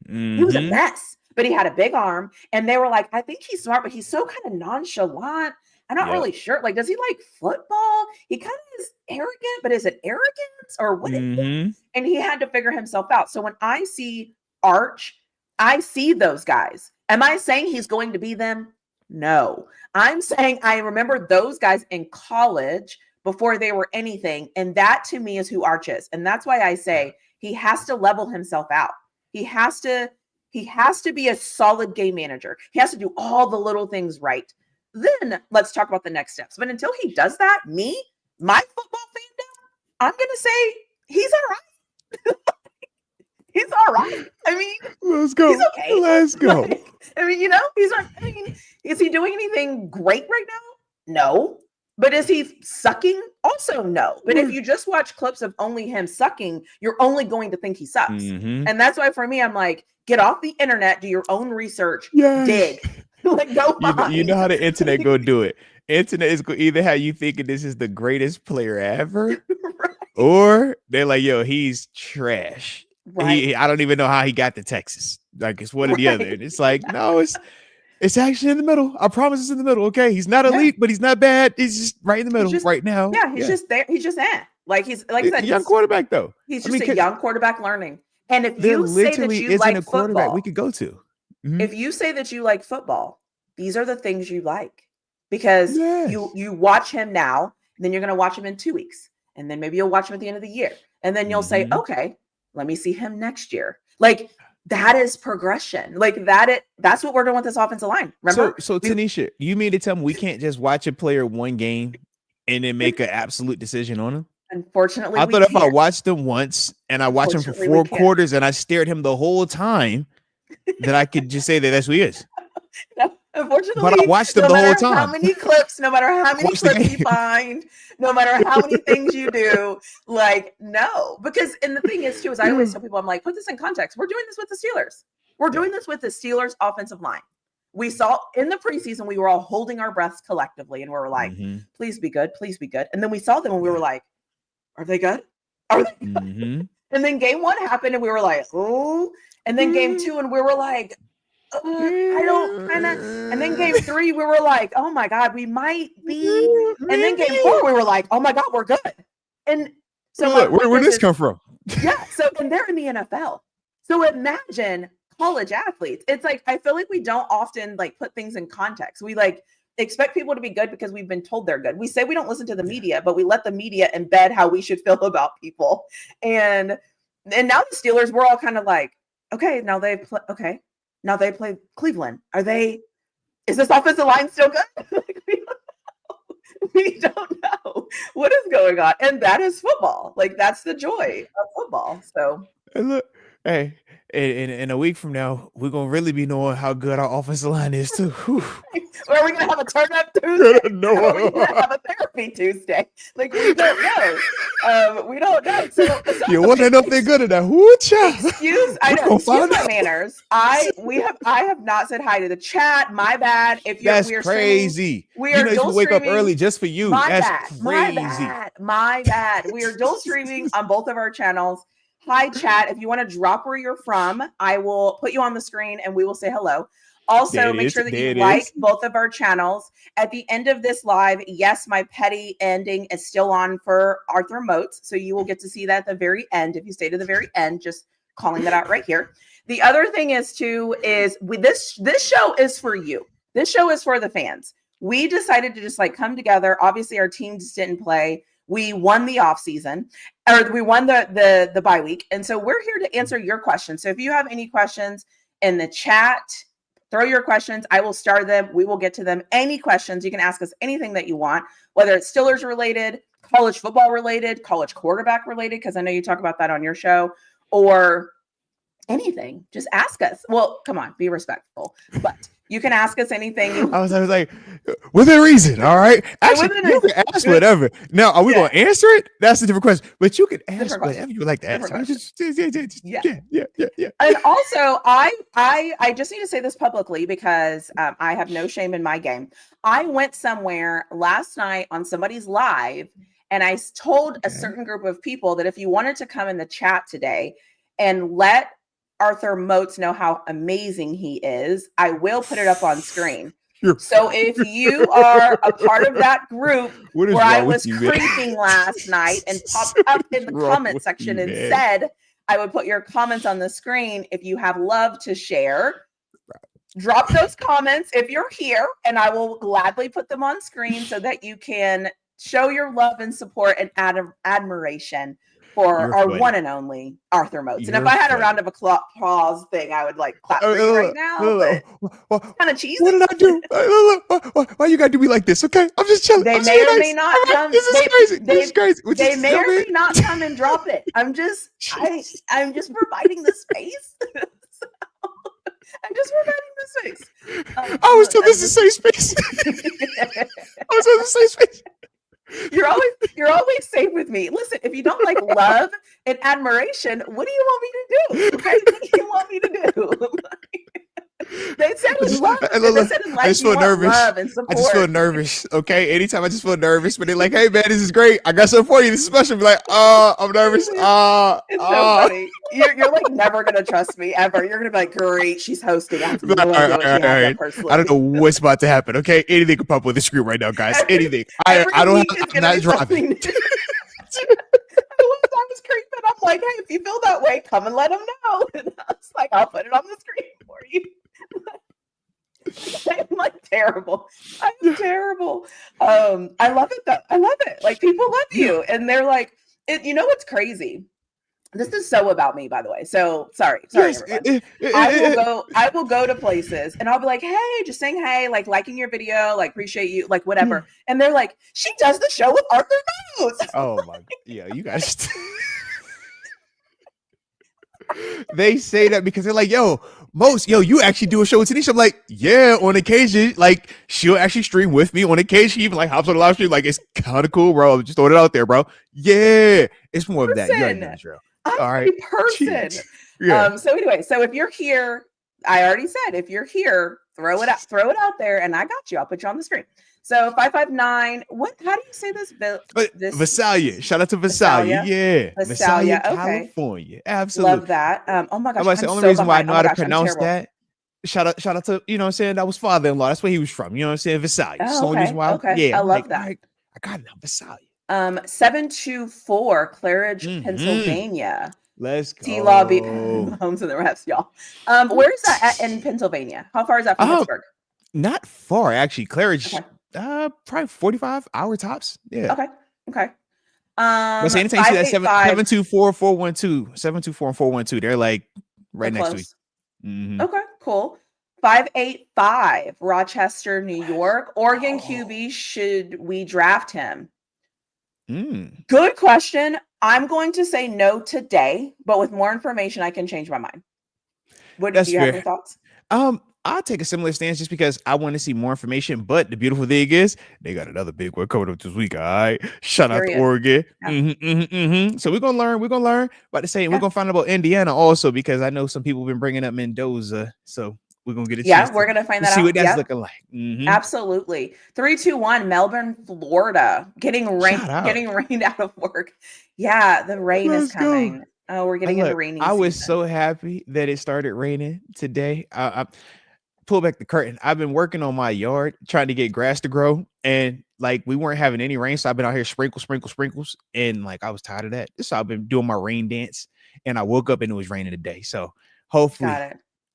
was a mess, but he had a big arm. And they were like, I think he's smart, but he's so kind of nonchalant. I'm not really sure. Like, does he like football? He kind of is arrogant, but is it arrogance or what? And he had to figure himself out. So when I see Arch, I see those guys. Am I saying he's going to be them? No. I'm saying I remember those guys in college before they were anything. And that to me is who Arch is. And that's why I say he has to level himself out. He has to be a solid game manager. He has to do all the little things right. Then let's talk about the next steps. But until he does that, my football fandom, I'm going to say he's all right. He's all right. I mean, let's go. He's okay. Let's go. Like, I mean, is he doing anything great right now? No. But is he sucking? Also, no. But if you just watch clips of only him sucking, you're only going to think he sucks. And that's why for me, I'm like, get off the internet, do your own research, dig. Like, go you know how the internet go do it. Internet is going to either have you thinking this is the greatest player ever, or they're like, yo, he's trash. Right. I don't even know how he got to Texas. Like, it's one or the other. And it's like, no, it's actually in the middle. I promise it's in the middle. Okay. He's not elite, but he's not bad. He's just right in the middle right now. Yeah. He's just there. He's just like, he's like I said, a young quarterback though. He's just a young quarterback learning. And if you say that you like football, we could go to. If you say that you like football, these are the things you like, because you watch him now, then you're going to watch him in 2 weeks. And then maybe you'll watch him at the end of the year. And then you'll say, okay, let me see him next year. Like, that is progression. Like that's what we're doing with this offensive line. Remember? So TaNeisha, you mean to tell me we can't just watch a player one game and then make an absolute decision on him? Unfortunately, I thought if I watched him once and I watched him for 4 quarters and I stared him the whole time, that I could just say that that's who he is. No, unfortunately, but I watched him the whole time. How many clips, no matter how many clips you find, no matter how many things you do, like, no. Because, and the thing is too, is I always tell people, I'm like, put this in context. We're doing this with the Steelers. We're doing this with the Steelers offensive line. We saw in the preseason, we were all holding our breaths collectively, and we were like, please be good, please be good. And then we saw them and we were like, are they good? Are they good? And then game 1 happened and we were like, oh. And then game 2 and we were like, I don't kind of. And then game 3 we were like, oh my God, we might be. And then game 4 we were like, oh my God, we're good. And so where did this come from? Yeah. So, and they're in the NFL. So imagine college athletes. It's like, I feel like we don't often like put things in context. We like expect people to be good because we've been told they're good. We say we don't listen to the media, but we let the media embed how we should feel about people. And now the Steelers, we're all kind of like, okay, now they play Cleveland. Is this offensive line still good? Like, we don't know what is going on. And that is football. Like, that's the joy of football. So, and look, hey, in a week from now, we're going to really be knowing how good our offensive line is too. Or are we going to have a turn-up Tuesday? No. Or are we going to have a therapy Tuesday? Like, we don't know. We don't know. So you want to know if they're good at that? Excuse my manners. I have not said hi to the chat. My bad. If you're That's crazy. We are dual wake streaming. up early just for you. That's crazy. My bad. We are dual streaming on both of our channels. Hi, chat. If you want to drop where you're from, I will put you on the screen and we will say hello. Also, make sure that you like both of our channels. At the end of this live, yes, my petty ending is still on for Arthur Moats. So you will get to see that at the very end. If you stay to the very end, just calling that out right here. The other thing is this show is for you. This show is for the fans. We decided to just like come together. Obviously, our team just didn't play. We won the off season, or we won the bye week. And so we're here to answer your questions. So if you have any questions in the chat, throw your questions. I will start them. We will get to them. Any questions, you can ask us anything that you want, whether it's Steelers related, college football related, college quarterback related, because I know you talk about that on your show, or anything. Just ask us. Well, come on, be respectful. But you can ask us anything. I was like, within reason, all right? Actually, you can ask whatever. Now, are we going to answer it? That's a different question. But you can ask whatever you would like to ask. Yeah. And also, I just need to say this publicly because I have no shame in my game. I went somewhere last night on somebody's live, and I told a certain group of people that if you wanted to come in the chat today and let Arthur Moats know how amazing he is, I will put it up on screen. So if you are a part of that group where I was creeping last night and popped up in the comment section and said I would put your comments on the screen, if you have love to share, drop those comments if you're here, and I will gladly put them on screen so that you can show your love and support and admiration for our one and only Arthur Moats. And if I had a round of applause thing, I would like clap for you right now. Kind of cheesy. What did I do? Why you gotta do me like this? Okay, I'm just chilling. They may or may not come. This is crazy. This is crazy. They may or may not come and drop it. I'm just providing the space. I'm just providing the space. I was told this is safe space. I was told this is safe space. You're always safe with me. Listen, if you don't like love and admiration, what do you want me to do? Okay? What do you want me to do? They said in love. They said in life, I just feel nervous. Love and support. I just feel nervous. Okay, anytime I just feel nervous, but they're like, "Hey man, this is great. I got something for you. This is special." Be like, I'm nervous. It's so funny. You're like never gonna trust me ever. You're gonna be like, "Great, she's hosting." I don't know what's about to happen. Okay, anything can pop up with the screen right now, guys. Anything. I'm not driving. I was creeping. I'm like, "Hey, if you feel that way, come and let them know." And I was like, "I'll put it on the screen for you." I'm like terrible. I'm terrible. I love it though. I love it. Like people love you, and they're like, you know what's crazy? This is so about me, by the way. So sorry. Yes, I will go to places and I'll be like, "Hey, just saying hey, like liking your video, like appreciate you, like whatever." And they're like, "She does the show with Arthur Moats." Oh my, yeah, you guys. They say that because they're like, "Yo, Moats, you actually do a show with TaNeisha." I'm like, "Yeah, on occasion." Like, she'll actually stream with me on occasion. She even like hops on the live stream. Like, it's kind of cool, bro. Just throwing it out there, bro. Yeah, it's more of that. You already know this, bro. All right, person. Yeah. So anyway, so if you're here, I already said if you're here, throw it out there, and I got you. I'll put you on the screen. So 559. How do you say this? Visalia. Shout out to Visalia. Yeah, Visalia, okay. California. Absolutely love that. Oh my gosh. I'm the only reason why I know how to pronounce that. Shout out to you know what I'm saying. That was father-in-law. That's where he was from. You know what I'm saying. Visalia. Oh, okay. Yeah, I love that. I got it now. Visalia. 724 Claridge, Pennsylvania. Let's go. T-Law homes in the refs, y'all. Where is that in Pennsylvania? How far is that from Pittsburgh? Not far, actually. Claridge, probably 45-hour tops. Yeah. Okay. But say anytime you see that 724-412, 724-412, they're like right next to each. Mm-hmm. Okay, cool. 585 Rochester, New York. Oregon QB, should we draft him? Good question. I'm going to say no today, but with more information, I can change my mind. Do you have any thoughts? I'll take a similar stance just because I want to see more information. But the beautiful thing is they got another big one coming up this week. All right. Shout out to Oregon. Yeah. So we're going to learn. We're about to say, we're going to find out about Indiana also, because I know some people have been bringing up Mendoza. So we're going to get a chance. We're going to find that out. See what that's looking like. Absolutely. 321 Melbourne, Florida, getting rained out of work. Yeah, the rain is coming. Oh, we're getting into rainy season. I was so happy that it started raining today. I pull back the curtain. I've been working on my yard trying to get grass to grow, and like we weren't having any rain, so I've been out here sprinkles, and like I was tired of that. So I've been doing my rain dance, and I woke up and it was raining today. So hopefully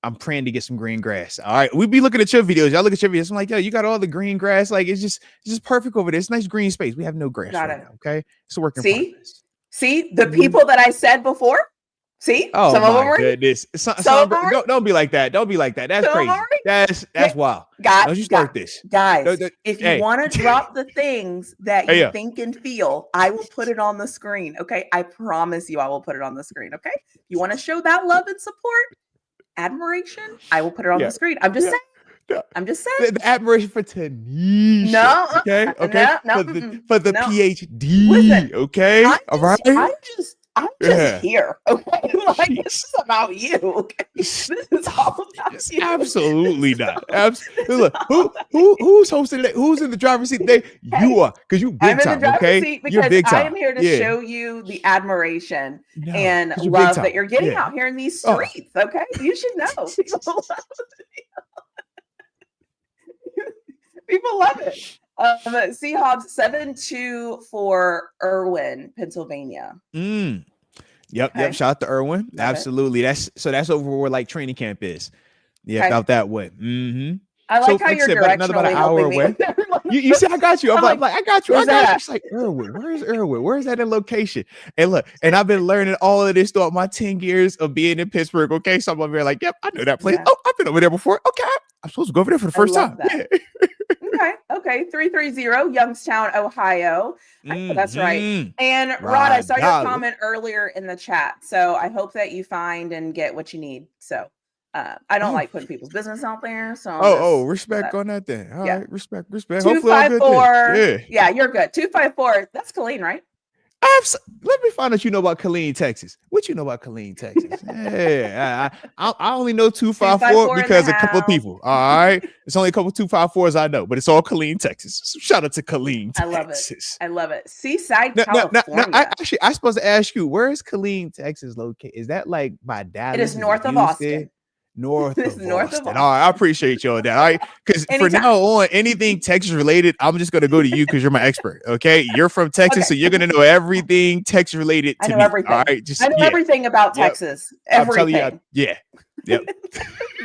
I'm praying to get some green grass. All right, we be looking at your videos. Y'all look at your videos. I'm like, yo, you got all the green grass. Like it's just perfect over there. It's nice green space. We have no grass right now. Okay, it's a work in progress. See the people that I said before, See, Oh some of them my are. goodness! Don't be like that. Don't be like that. That's crazy. That's wild. Don't you start this, guys? If you want to drop the things that you think and feel, I will put it on the screen. Okay, I promise you, I will put it on the screen. Okay, if you want to show that love and support, admiration, I will put it on the screen. I'm just saying. I'm just saying the admiration for TaNeisha. No, okay. No, for the PhD. Listen, okay, all right. I'm just here. Okay, like this is about you. Okay, this is all about you. Absolutely not. Look, who's hosting it? Who's in the driver's seat today? You are, because you big time. I'm in the driver's seat because I am here to show you you the admiration and love that you're getting out here in these streets. Okay, you should know. People love it. Seahawks 7-2 for Irwin, Pennsylvania. Yep. Shout out to Irwin. Love Absolutely. It. That's over where like training camp is. Yeah, out that way. Mm-hmm. I like how you're directionally about an hour away. You see, I got you. I'm like, I got you. It's like Irwin. Where's Irwin? Where's that in location? And look, and I've been learning all of this throughout my 10 years of being in Pittsburgh. Okay, so I'm over here like, yep, I know that place. Yeah. Oh, I've been over there before. Okay, I'm supposed to go over there for the first time. Okay. 330 Youngstown, Ohio. That's right. And Rod, I saw your comment earlier in the chat, so I hope that you find and get what you need. So I don't like putting people's business out there. So respect on that then. All right, respect. 254. Yeah, you're good. 254. That's Colleen, right? Let me find out you know about Killeen, Texas. What you know about Killeen, Texas? Yeah, I only know 254 because a couple of people. All right, it's only a couple of 254s I know, but it's all Killeen, Texas. So shout out to Killeen, Texas. I love it. Seaside, California. I supposed to ask you, where is Killeen, Texas located? Is that like by Dallas? It is north of Austin. North of Austin. All right, I appreciate you on that. All right, because for now on, anything Texas related, I'm just going to go to you because you're my expert. Okay, you're from Texas, so you're going to know everything Texas related to me. Everything. All right, I know everything about Texas. Everything. I'm telling you, yep.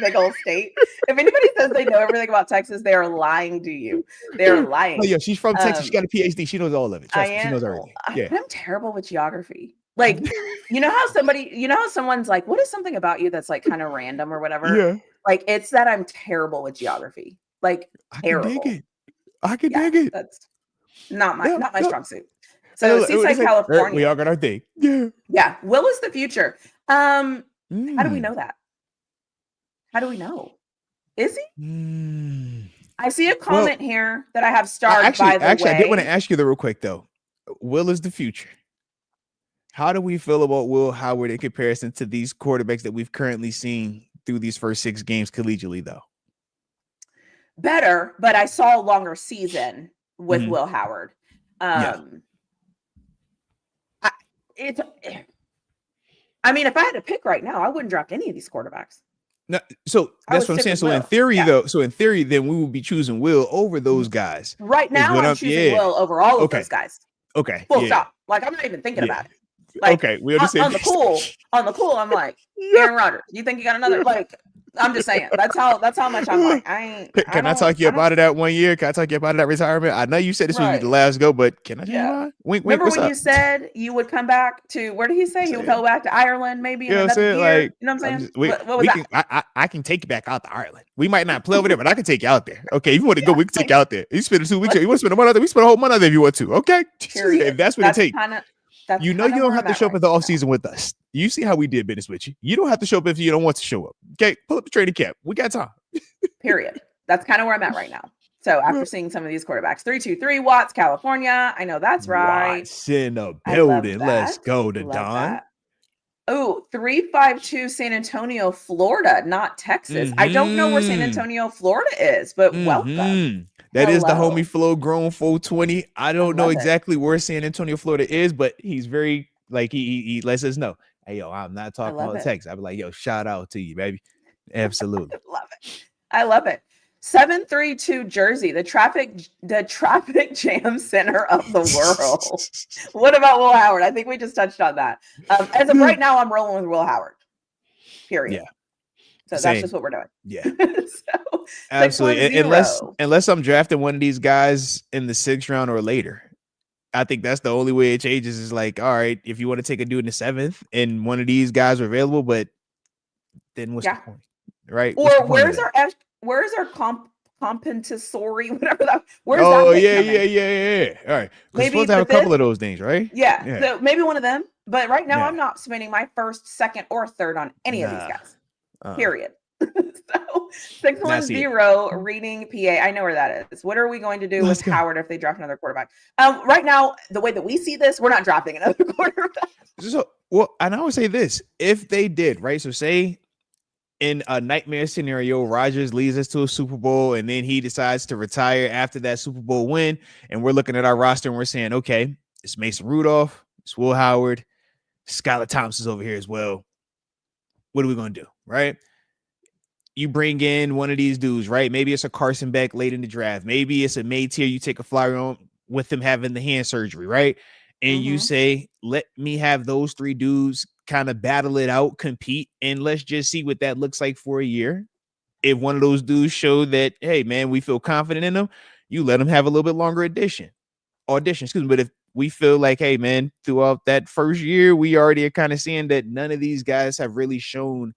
Big old state. If anybody says they know everything about Texas, they are lying to you. They're lying. Oh yeah, she's from Texas. She got a PhD. She knows all of it. Trust me, she knows everything. Yeah. I'm terrible with geography. Like, you know how someone's like, what is something about you that's like kind of random or whatever? Yeah. Like, it's that I'm terrible with geography. Like, terrible. I can dig it. That's not my strong suit. So Seaside, California. We all got our thing. Yeah. Yeah. Will is the future. How do we know that? How do we know? Is he? I see a comment here that I have starred by the way. I did want to ask you real quick though. Will is the future. How do we feel about Will Howard in comparison to these quarterbacks that we've currently seen through these first 6 games collegially, though? Better, but I saw a longer season with Will Howard. I mean, if I had to pick right now, I wouldn't draft any of these quarterbacks. No, so that's what I'm saying. So in theory, then we would be choosing Will over those guys. Right now, I'm choosing Will over all of those guys. Okay. Full stop. Like, I'm not even thinking about it. Like, we understand. On the cool, I'm like, Aaron Rodgers. You think you got another? Like, I'm just saying. That's how much I'm like. Can I talk you about it that 1 year? Can I talk you about it that retirement? I know you said this was the last go, but can I tell you why? Remember when you said you would come back to, where did he say he would go back to Ireland? Maybe in another year. Like, you know what I'm saying? What was that? I can take you back out to Ireland. We might not play over there, but I can take you out there. Okay, if you want to go, we can take you out there. You spend 2 weeks. You want to spend a month out there? We spend a whole month out there if you want to. Okay, if that's what it takes. You know you don't have to show up at the off season with us. You see how we did business with you. You don't have to show up if you don't want to show up. Okay, pull up the training camp. We got time. Period. That's kind of where I'm at right now. So after seeing some of these quarterbacks, 323 Watts, California. I know that's right. Watts in the building. Let's go to Don. Oh, 352 San Antonio, Florida, not Texas. I don't know where San Antonio, Florida is, but welcome. That is the homie Flow Grown 420. I don't know exactly where San Antonio, Florida is, but he's very like he lets us know. Hey, yo, I'm not talking about Texas. I'd be like, yo, shout out to you, baby. Absolutely. I love it. 732 Jersey, the traffic jam center of the world. What about Will Howard? I think we just touched on that. As of right now, I'm rolling with Will Howard. Period. Yeah. So that's just what we're doing. Yeah. Absolutely. Unless I'm drafting one of these guys in the 6th round or later. I think that's the only way it changes is like, all right, if you want to take a dude in the 7th and one of these guys are available, but then what's the point? Right? Or where's our compensatory, whatever that, where's that? Oh, yeah. All right. We're supposed to have a couple of those things, right? Yeah. So maybe one of them. But right now I'm not spending my first, second, or third on any of these guys. Period. So 610 reading PA. I know where that is. What are we going to do with Howard if they draft another quarterback? Right now, the way that we see this, we're not drafting another quarterback. So, and I would say this: if they did, right? So, say in a nightmare scenario, Rodgers leads us to a Super Bowl, and then he decides to retire after that Super Bowl win, and we're looking at our roster and we're saying, okay, it's Mason Rudolph, it's Will Howard, Skylar Thompson's over here as well. What are we going to do, right? You bring in one of these dudes, right? Maybe it's a Carson Beck late in the draft. Maybe it's a Maytier. You take a flyer on with him having the hand surgery, right? And you say, let me have those 3 dudes kind of battle it out, compete, and let's just see what that looks like for a year. If one of those dudes show that, hey, man, we feel confident in them, you let them have a little bit longer audition. But if we feel like, hey, man, throughout that first year, we already are kind of seeing that none of these guys have really shown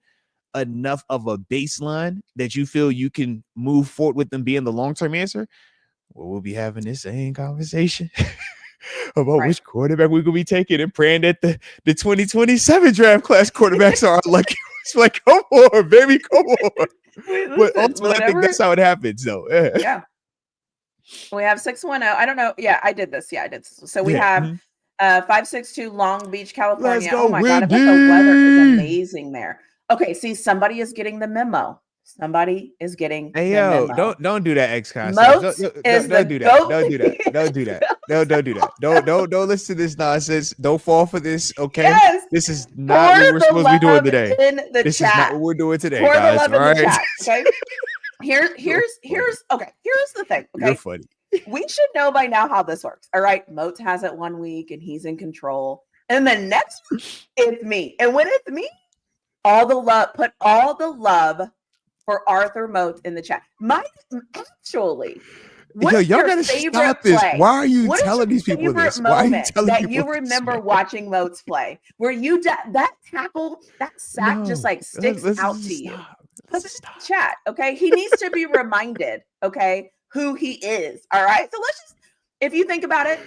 enough of a baseline that you feel you can move forward with them being the long-term answer, well, we'll be having this same conversation about which quarterback we're going to be taking and praying that the 2027 draft class quarterbacks are lucky. It's like, come on, baby, come on. But ultimately, I think that's how it happens, though. Yeah. We have 610. I don't know. Yeah, I did this. So we have 562 Long Beach, California. Oh my God, I bet the weather is amazing there. Okay, see, somebody is getting the memo. Somebody is getting the memo. Don't do that, X-Con. Don't do that. Don't listen to this nonsense. Don't fall for this. Okay, yes. This is not what we're supposed to be doing today. This is not what we're doing today, pour guys. All right. Chat, okay. Here's the thing. Okay, you're funny. We should know by now how this works. All right, Moats has it 1 week and he's in control, and then next it's me. And when it's me, put all the love for Arthur Moats in the chat. Actually, y'all gotta stop this. Why are you telling these people this? Why are you telling people you remember watching Moats play? Where you that tackle, that sack just like sticks out to you. Put it in the chat, okay? He needs to be reminded, okay, who he is. All right. So let's just, if you think about it.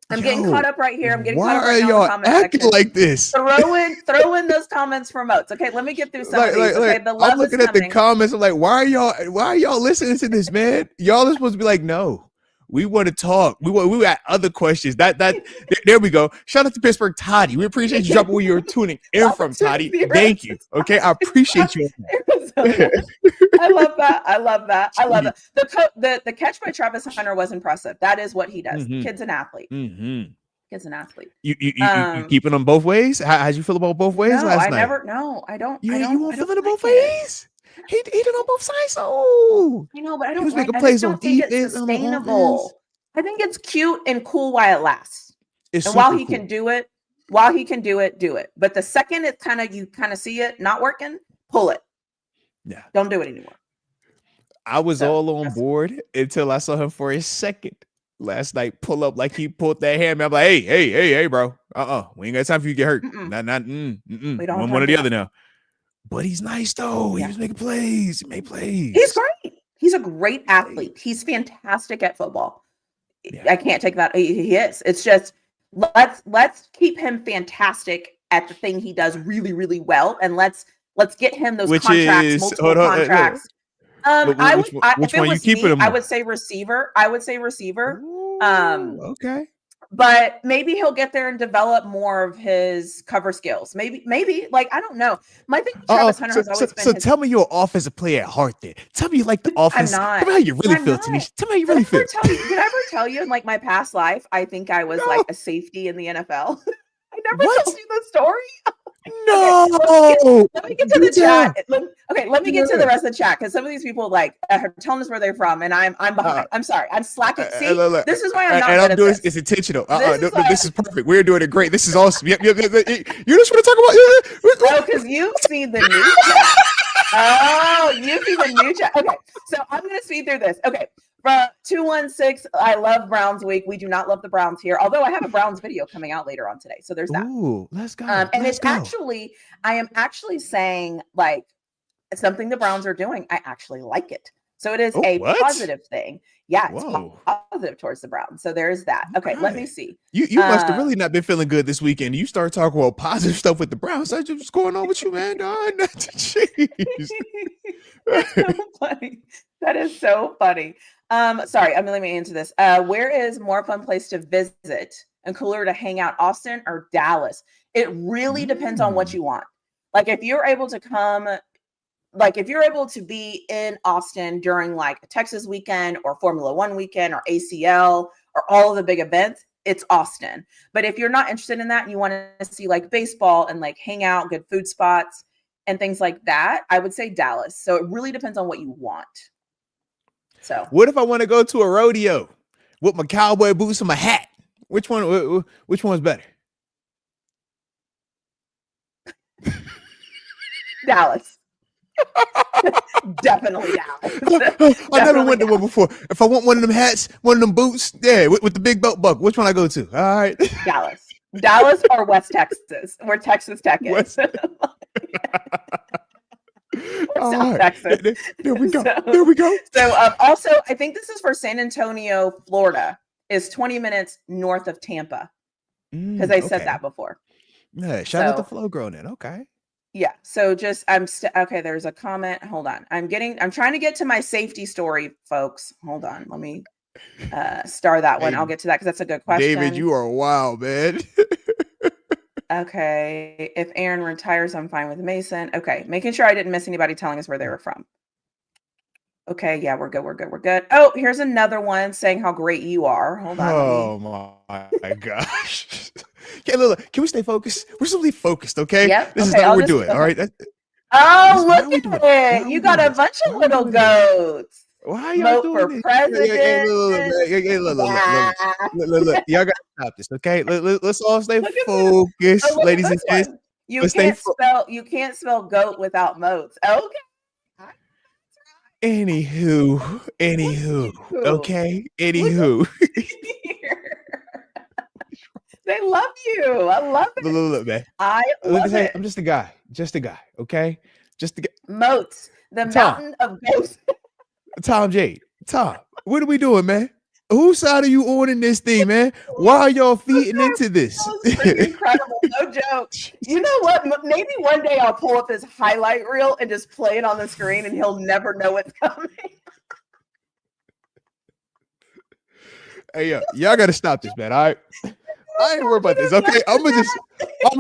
I'm getting caught up right here. I'm getting caught up right now in the comment acting section. Like this? Throw in those comments for Moats. Okay, let me get through some of these. Okay, the love I'm looking at the comments. I'm like, why are y'all listening to this, man? Y'all are supposed to be like, no, we want to talk. We got other questions. There we go. Shout out to Pittsburgh, Toddy. We appreciate you dropping where you're tuning in from, Toddy. Thank you. Okay, I appreciate you. I love that. The catch by Travis Hunter was impressive. That is what he does. Kid's an athlete. Kid's an athlete. You keeping them both ways? How'd you feel about both ways last night? I don't. You won't feel it both ways? He did on both sides. Oh, but I don't. He was making plays on defense. It's sustainable. I think it's cute and cool while it lasts. And while he can do it, do it. But the second it's you see it not working, pull it. Yeah. Don't do it anymore. I was all on board until I saw him for a second last night pull up like he pulled that hammer. I'm like, hey, bro. We ain't got time for you to get hurt. We don't one or the other now. But he's nice though. Yeah. He was making plays. He made plays. He's great. He's a great athlete. He's fantastic at football. Yeah. I can't take that. He is. It's just let's keep him fantastic at the thing he does really, really well, and let's get him those multiple contracts. Which one you keeping him? I would say receiver. Ooh, okay. But maybe he'll get there and develop more of his cover skills. Maybe, like, I don't know. My thing with Travis Hunter has always been. So tell me you're an offensive player at heart then. Tell me you like the offense. I'm not. Tell me how you really feel, TaNeisha. Tell me how you really feel. Did I ever tell you in like my past life, I think I was like a safety in the NFL? I never told you the story. No. Okay, let me get to the chat. Let me get to the rest of the chat because some of these people are telling us where they're from, and I'm behind. I'm sorry, I'm slacking. See, this is why I'm not. And I'm doing it's intentional. This is perfect. We're doing it great. This is awesome. Yep. You just want to talk about? No, because you see the new chat. Oh, you see the new chat. Okay, so I'm gonna speed through this. Okay. 216. I love Browns week. We do not love the Browns here, although I have a Browns video coming out later on today. So there's that. Ooh, let's go. And it's actually, I am actually saying like something the Browns are doing. I actually like it. So it is a positive thing. Yeah, it's positive towards the Browns. So there's that. Okay, let me see. You must have really not been feeling good this weekend. You start talking about positive stuff with the Browns. That's what's going on with you, man. Jeez. That's so funny. That is so funny. Sorry, let me answer this. Where is more fun place to visit and cooler to hang out, Austin or Dallas? It really depends on what you want. Like if you're able to come, like if you're able to be in Austin during like a Texas weekend or Formula One weekend or ACL or all of the big events, it's Austin. But if you're not interested in that and you want to see like baseball and like hang out, good food spots and things like that, I would say Dallas. So it really depends on what you want. So what if I want to go to a rodeo with my cowboy boots and my hat? Which one's better? Dallas. Definitely Dallas. I never went to one before. If I want one of them hats, one of them boots, yeah, with the big belt buckle, which one I go to? All right. Dallas or West Texas, where Texas Tech is. South Texas. There we go. There we go. So also, I think this is for San Antonio, Florida, is 20 minutes north of Tampa. Because I said that before. Yeah, shout out to Flow Girl then. Okay. Yeah. So just okay, there's a comment. Hold on. I'm trying to get to my safety story, folks. Hold on. Let me star that one. I'll get to that because that's a good question. David, you are wild, man. Okay. If Aaron retires, I'm fine with Mason. Okay. Making sure I didn't miss anybody telling us where they were from. Okay. Yeah, we're good. Oh, here's another one saying how great you are. Hold on. Oh my gosh. Okay, look, can we stay focused? We're simply focused, okay? Yep. This is not what we're doing, all right? Look at it. You got a bunch of little goats. Why are y'all doing for president? Look. Y'all got to stop this, okay? Let's all stay focused, ladies and gents. You can't spell goat without moats. Okay. Anywho, okay? Anywho. They love you. I love it. Look, man. I'm just a guy, okay? Just a guy. Moats, the mountain of ghosts. Tom Jade, what are we doing, man? Whose side are you on in this thing, man? Why are y'all feeding into this? Incredible, no joke. You know what? Maybe one day I'll pull up his highlight reel and just play it on the screen, and he'll never know what's coming. Hey, y'all got to stop this, man. All right. I ain't worried about this, okay? I'm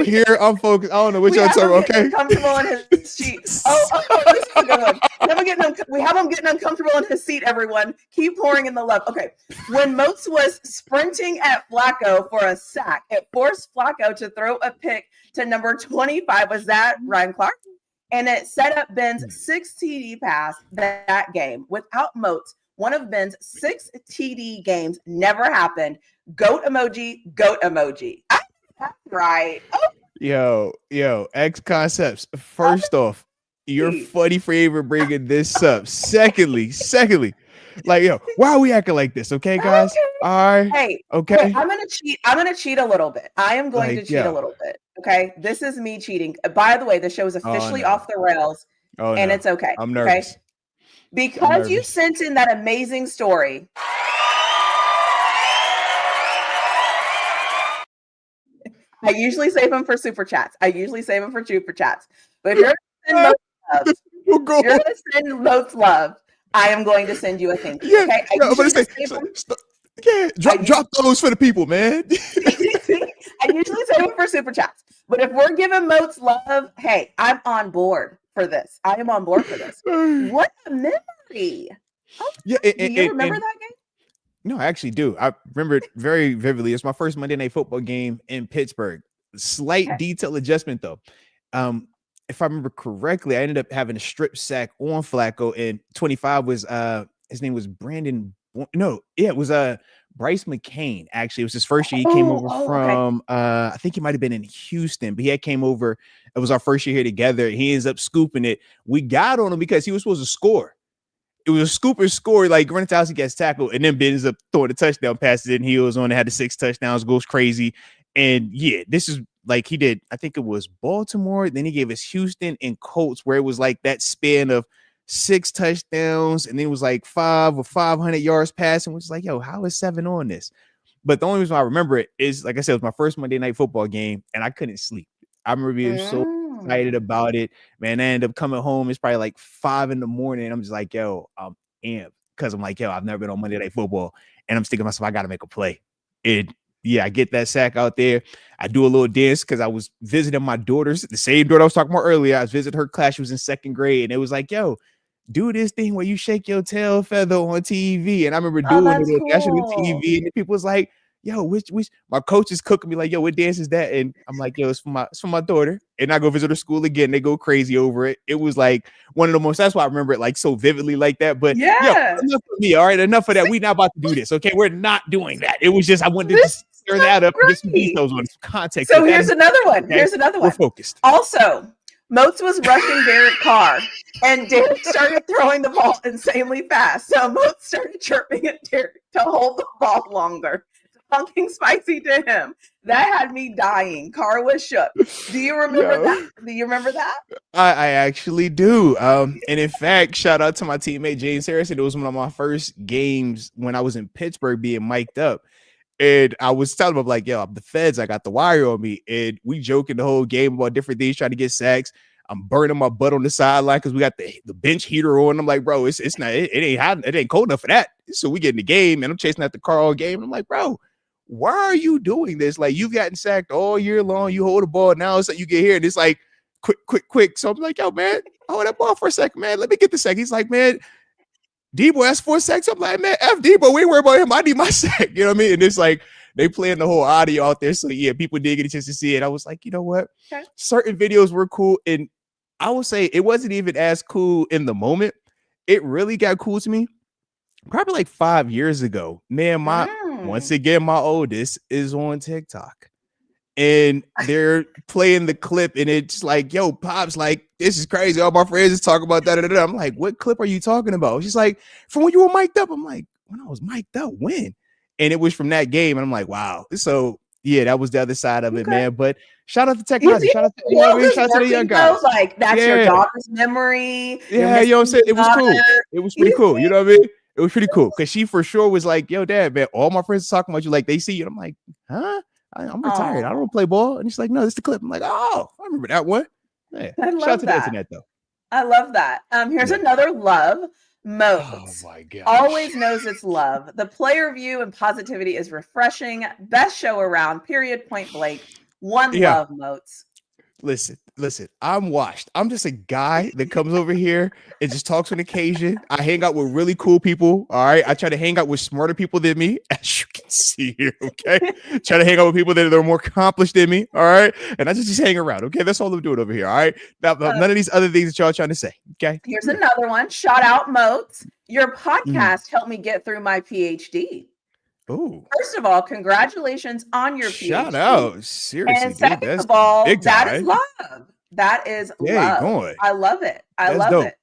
here. I'm focused. I don't know what y'all talking about, okay? Comfortable in his seat. Oh, this is a good one. We have him getting uncomfortable in his seat, everyone. Keep pouring in the love. Okay. When Moats was sprinting at Flacco for a sack, it forced Flacco to throw a pick to number 25. Was that Ryan Clark? And it set up Ben's 6 TD pass that game. Without Moats, one of Ben's 6 TD games never happened. Goat emoji. That's right. Oh. Yo, X Concepts. First off, you're funny for even bringing this up. Secondly, like, yo, why are we acting like this? Okay, guys. Okay. All right. Hey, okay. I'm gonna cheat a little bit. I am going to cheat a little bit. Okay. This is me cheating. By the way, the show is officially off the rails. And it's okay. I'm nervous. Okay? Because you sent in that amazing story. I usually save them for super chats. But if you're going to send Moats love, I am going to send you a thank you. Okay? Drop those for the people, man. I usually save them for super chats. But if we're giving Moats love, hey, I'm on board for this. I am on board for this. What a memory. Do you remember that game? No, I actually do. I remember it very vividly. It's my first Monday Night Football game in Pittsburgh. Slight detail adjustment, though. If I remember correctly, I ended up having a strip sack on Flacco, and 25 was his name was Brandon. No, yeah, it was Bryce McCain. Actually, it was his first year. He came over from I think he might have been in Houston, but he came over. It was our first year here together. He ends up scooping it. We got on him because he was supposed to score. it was a scoop and score. Like Granatowski gets tackled, and then Ben ends up throwing the touchdown passes in. He was on. It had the 6 touchdowns. Goes crazy, and yeah, this is like he did. I think it was Baltimore. Then he gave us Houston and Colts, where it was like that span of 6 touchdowns, and then it was like 5 or 500 yards passing, which is like, yo, how is 7 on this? But the only reason why I remember it is, like I said, it was my first Monday Night Football game, and I couldn't sleep. I remember being so excited about it, man. I ended up coming home. It's probably like 5 in the morning. I'm just like, yo, I'm amped because I'm like, yo, I've never been on Monday Night Football, and I'm thinking to myself, I got to make a play. And yeah, I get that sack out there. I do a little dance because I was visiting my daughters, the same daughter I was talking about earlier. I was visiting her class. She was in 2nd grade, and it was like, yo, do this thing where you shake your tail feather on TV. And I remember doing it on national TV, and people was like, yo, which my coach is cooking me like, yo, what dance is that? And I'm like, yo, it's for my daughter. And I go visit her school again. They go crazy over it. It was like one of the most, that's why I remember it like so vividly like that. But yeah, yo, enough of me. All right, enough of that. We're not about to do this. Okay, we're not doing that. It was just I wanted to stir that up and get some details on some context. So here's another one. Okay? Here's another one. We're focused. Also, Moats was rushing Derek Carr, and Derek started throwing the ball insanely fast. So Moats started chirping at Derek to hold the ball longer. Something spicy to him. That had me dying. Carr was shook. Do you remember that? Do you remember that? I actually do. And in fact, shout out to my teammate James Harrison. It was one of my first games when I was in Pittsburgh being mic'd up. And I was telling him, like, yo, I'm the feds. I got the wire on me. And we joking the whole game about different things, trying to get sacks. I'm burning my butt on the sideline because we got the bench heater on. I'm like, bro, it's not, it ain't hot. It ain't cold enough for that. So we get in the game, and I'm chasing at the car all game. And I'm like, bro, why are you doing this? Like, you've gotten sacked all year long. You hold the ball. Now it's like you get here, and it's like, quick. So I'm like, yo, man, hold that ball for a second, man. Let me get the sack. He's like, man, Debo has 4 sacks. I'm like, man, F Debo. We ain't worry about him. I need my sack. You know what I mean? And it's like, they playing the whole audio out there. So yeah, people did get a chance to see it. I was like, you know what? Okay. Certain videos were cool. And I would say it wasn't even as cool in the moment. It really got cool to me probably like 5 years ago. Man, once again, my oldest is on TikTok. And they're playing the clip, and it's like, yo, Pops, like, this is crazy. All my friends is talking about that. I'm like, what clip are you talking about? She's like, from when you were mic'd up. I'm like, when I was mic'd up, when? And it was from that game. And I'm like, wow. So yeah, that was the other side of it, man. But shout out to technology. Shout out to, shout out to the young guys. Like, that's your daughter's memory. Yeah, you know what I'm saying? It was cool. It was pretty cool. You know what I mean? It was pretty cool. Because she for sure was like, yo, Dad, man, all my friends are talking about you. Like, they see you. And I'm like, huh? I'm retired. I don't play ball. And she's like, no, this is the clip. I'm like, oh, I remember that one. Yeah. Shout out to the internet, though. I love that. Here's another love. Moats. Oh my God. Always knows it's love. The player view and positivity is refreshing. Best show around. Period. Point blank. One love, Moats. Listen, I'm washed. I'm just a guy that comes over here and just talks on occasion. I hang out with really cool people. All right. I try to hang out with smarter people than me, as you can see here. Okay. Try to hang out with people that are more accomplished than me. All right. And I just hang around. Okay. That's all I'm doing over here. All right. Now, none of these other things that y'all trying to say. Okay. Here's another one. Shout out, Moats. Your podcast helped me get through my PhD. Oh, first of all, congratulations on your PhD. Shout out. Seriously. And second of all, that is love. That is love. Going. I love it. I love it.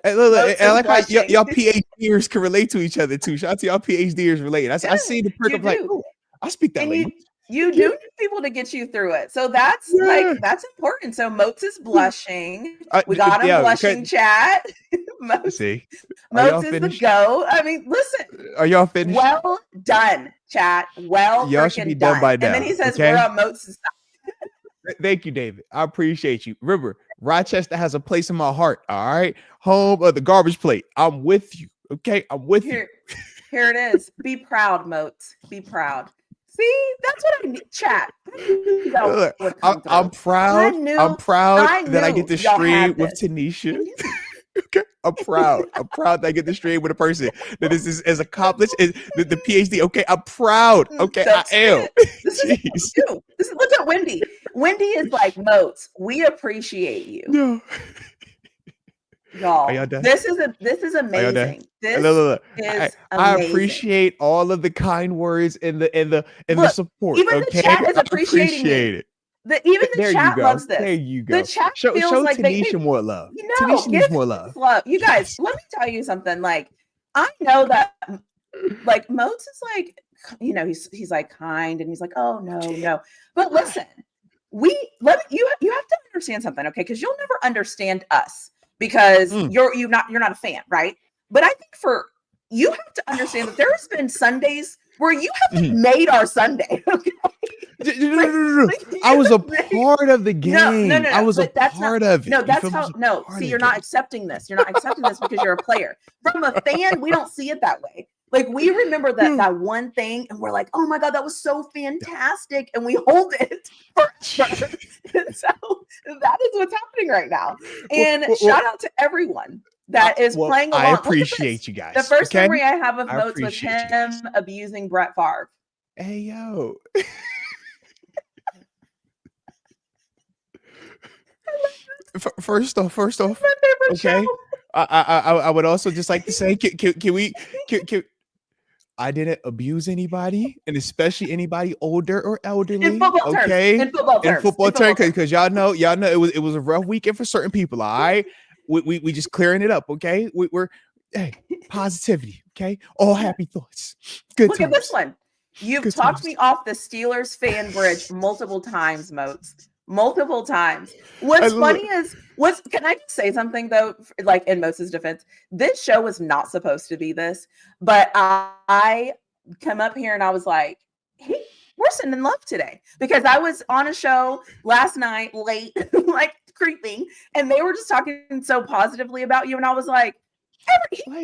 Hey, look, I like how y'all PhDers can relate to each other too. Shout out to y'all PhDers related. I see the perk of like, oh, I speak that language. You do need people to get you through it. So that's that's important. So Moats is blushing. We got a blushing chat. Moats is the go. I mean, listen. Are y'all finished? Well done, chat. Well, y'all should be done by now. And then he says, we're on Moats' side. Thank you, David. I appreciate you. Remember, Rochester has a place in my heart. All right. Home of the garbage plate. I'm with you. Okay. I'm with you. Here it is. Be proud, Moats. Be proud. See, that's what I need. Chat. I'm proud. I'm proud that I get to stream with TaNeisha. Okay, I'm proud. I'm proud that I get to stream with a person that is as accomplished as the PhD. Okay, I'm proud. Okay, that's I am. This is look at Wendy. Wendy is like, Moats, we appreciate you. No. Y'all, this is amazing. This is amazing. I appreciate all of the kind words and the support. Even the chat is appreciating it. Even the There you chat go. loves this. There you go. The chat Show feels like TaNeisha more love. TaNeisha needs more love. You guys, let me tell you something. Like, I know that like Moats is like, you know, he's like kind and he's like, oh no. But listen, you have to understand something, okay? Because you'll never understand us because you're not a fan, right? But I think you have to understand that there's been Sundays where you have made our Sunday. Okay? No. I was a part of the game. No. I was a part of it. No, that's how. No, see, you're not accepting this. You're not accepting this because you're a player. From a fan, we don't see it that way. Like, we remember that one thing, and we're like, "Oh my god, that was so fantastic," and we hold it forever. So that is what's happening right now. And shout out to everyone that is playing along. I appreciate you guys. The first memory I have of Moats was him abusing Brett Favre. Hey yo. First off, okay. I would also just like to say, can we? I didn't abuse anybody, and especially anybody older or elderly. In football terms. In football terms, because y'all know it was a rough weekend for certain people. All right, we just clearing it up. Okay, we're positivity. Okay, all happy thoughts. Good. Look at this one. You've talked me off the Steelers fan bridge multiple times, Moats. Multiple times. What's funny is, can I just say something though? Like, in Moats' defense, this show was not supposed to be this, but I come up here and I was like, hey, we're sending love today, because I was on a show last night late, like creeping, and they were just talking so positively about you, and I was like, you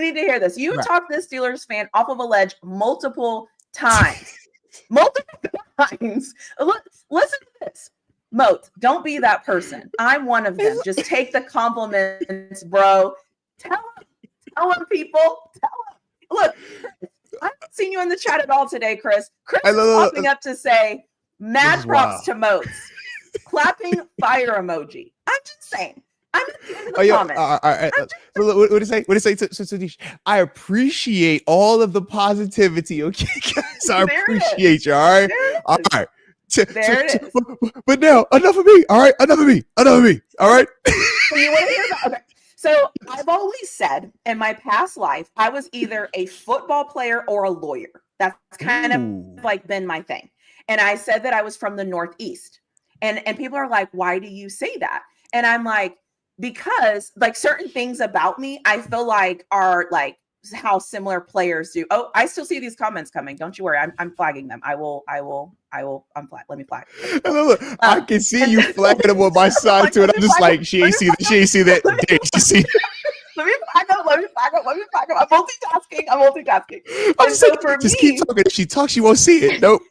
need to hear this. You talked this Steelers fan off of a ledge multiple times. Listen to this. Moat, don't be that person. I'm one of them. Just take the compliments, bro. Tell them, people. Tell them. Look, I haven't seen you in the chat at all today, Chris. Chris is popping up to say, mad props to Moats. Clapping fire emoji. I'm just saying. I'm at the end of the comments. What did it say? What did it say? So, I appreciate all of the positivity. Okay, guys, I appreciate you. All right. There it is. But now, enough of me. All right, enough of me. All right. So you want to hear about? Okay. So I've always said in my past life, I was either a football player or a lawyer. That's kind of like been my thing. And I said that I was from the Northeast, and people are like, "Why do you say that?" And I'm like, because like certain things about me, I feel like are like how similar players do. Oh, I still see these comments coming. Don't you worry. I'm flagging them. I will unflag. Let me flag. Look, I can see you flagging them on my side too. And I'm just like, she ain't see that. Dang, she see. Let me flag up. I'm multitasking. I'm just saying, just keep talking. If she talks, she won't see it. Nope.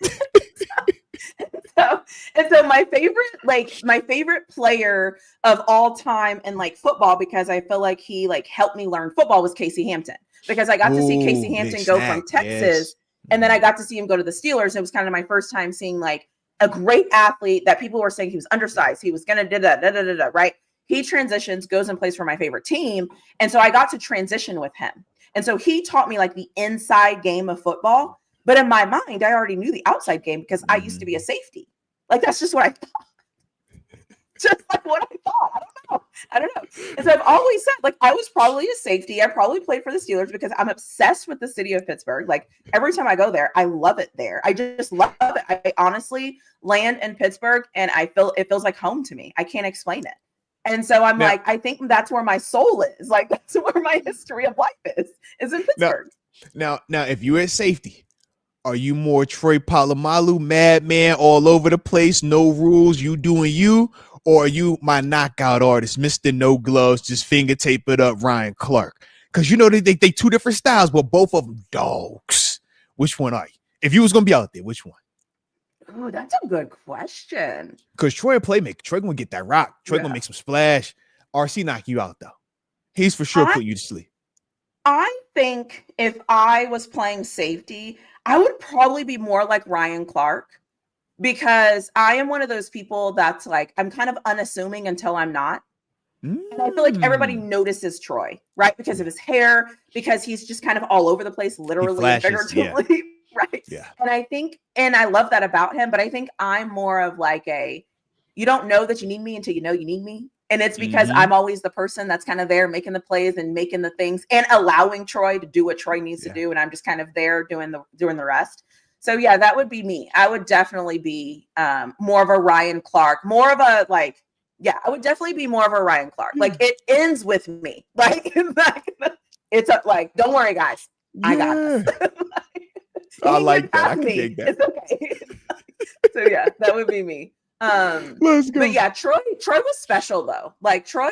So my favorite player of all time in like football, because I feel like he like helped me learn football, was Casey Hampton, because I got to see Casey Hampton go from Texas, and then I got to see him go to the Steelers. It was kind of my first time seeing like a great athlete that people were saying he was undersized, he was gonna right? He transitions, goes and plays for my favorite team, and so I got to transition with him, and so he taught me like the inside game of football. But in my mind, I already knew the outside game because I used to be a safety. Like, that's just what I thought. Just like what I thought. I don't know. And so I've always said, like, I was probably a safety. I probably played for the Steelers because I'm obsessed with the city of Pittsburgh. Like, every time I go there, I love it there. I just love it. I honestly land in Pittsburgh and it feels like home to me. I can't explain it. And so I'm like, I think that's where my soul is. Like, that's where my history of life is in Pittsburgh. Now, if you're at safety, are you more Troy Polamalu, madman, all over the place, no rules, you doing you? Or are you my knockout artist, Mr. No Gloves, just finger tape it up, Ryan Clark? Because you know they two different styles, but both of them dogs. Which one are you? If you was going to be out there, which one? Oh, that's a good question. Because Troy a playmaker. Troy going to get that rock. Troy going to make some splash. RC knock you out, though. He's for sure put you to sleep. I think if I was playing safety, I would probably be more like Ryan Clark, because I am one of those people that's like, I'm kind of unassuming until I'm not. And I feel like everybody notices Troy, right? Because of his hair, because he's just kind of all over the place, literally and figuratively, Right. Yeah. And I think, and I love that about him, but I think I'm more of like you don't know that you need me until you know you need me. And it's because I'm always the person that's kind of there making the plays and making the things and allowing Troy to do what Troy needs to do. And I'm just kind of there doing the rest. So yeah, that would be me. I would definitely be more of a Ryan Clark, more of a like, yeah, I would definitely be more of a Ryan Clark. Like it ends with me. Like it's like, don't worry, guys. I got this. I like that. I can dig that. It's okay. So yeah, that would be me. Let's go. But yeah, Troy was special though. Like Troy,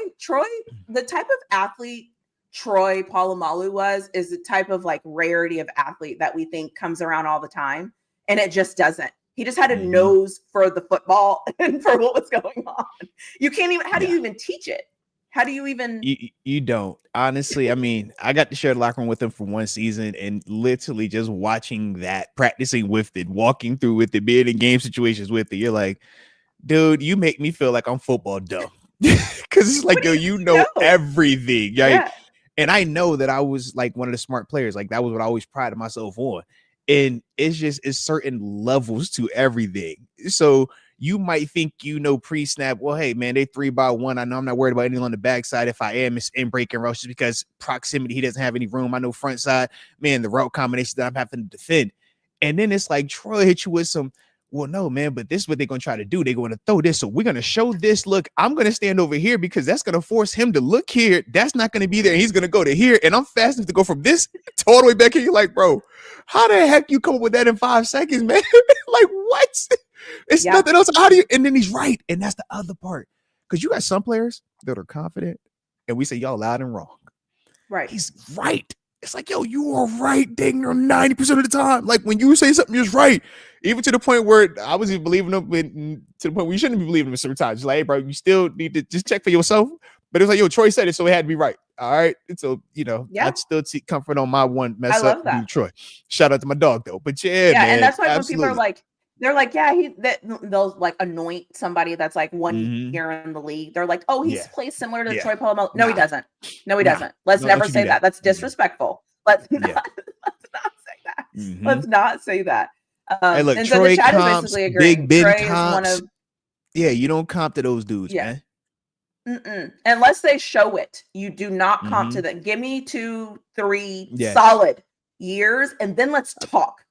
the type of athlete Troy Polamalu is the type of like rarity of athlete that we think comes around all the time. And it just doesn't. He just had a nose for the football and for what was going on. You can't even, how do you even teach it? How do you even? You don't. Honestly, I mean, I got to share the locker room with him for one season and literally just watching that, practicing with it, walking through with it, being in game situations with it. You're like, dude, you make me feel like I'm football dumb. Because it's like, yo, you know everything. Like, yeah. And I know that I was like one of the smart players. Like that was what I always prided myself on. And it's certain levels to everything. So you might think, pre-snap, well, hey, man, they 3-by-1. I know I'm not worried about anything on the backside. If I am, it's in break and rush just because proximity, he doesn't have any room. I know front side, man, the route combination that I'm having to defend. And then it's like Troy hit you with some, well, no, man, but this is what they're going to try to do. They're going to throw this. So we're going to show this. Look, I'm going to stand over here because that's going to force him to look here. That's not going to be there. He's going to go to here. And I'm fast enough to go from this to all the way back here. You're like, bro, how the heck you come up with that in 5 seconds, man? Like, what? It's nothing else. How do you? And then he's right. And that's the other part. Because you got some players that are confident and we say y'all loud and wrong. Right. He's right. It's like, yo, you are right, dang, 90% of the time. Like when you say something, you're right. Even to the point where I was even believing him, to the point where you shouldn't be believing him certain times. Like, hey, bro, you still need to just check for yourself. But it was like, yo, Troy said it, so it had to be right. All right. And so, I'd still take comfort on my one mess up. Troy. Shout out to my dog, though. But yeah, man, and that's why when people are like, they're like, they'll like anoint somebody that's like 1 year in the league. They're like, oh, he's plays similar to Troy Polamalu. No, he doesn't. No, he doesn't. Let's never say that. That's disrespectful. Let's not say that. Let's not say that. Hey, look, and Troy so the comps, is Big Ben Troy comps. You don't comp to those dudes, man. Unless they show it. You do not comp to them. Give me 2-3 solid years, and then let's talk.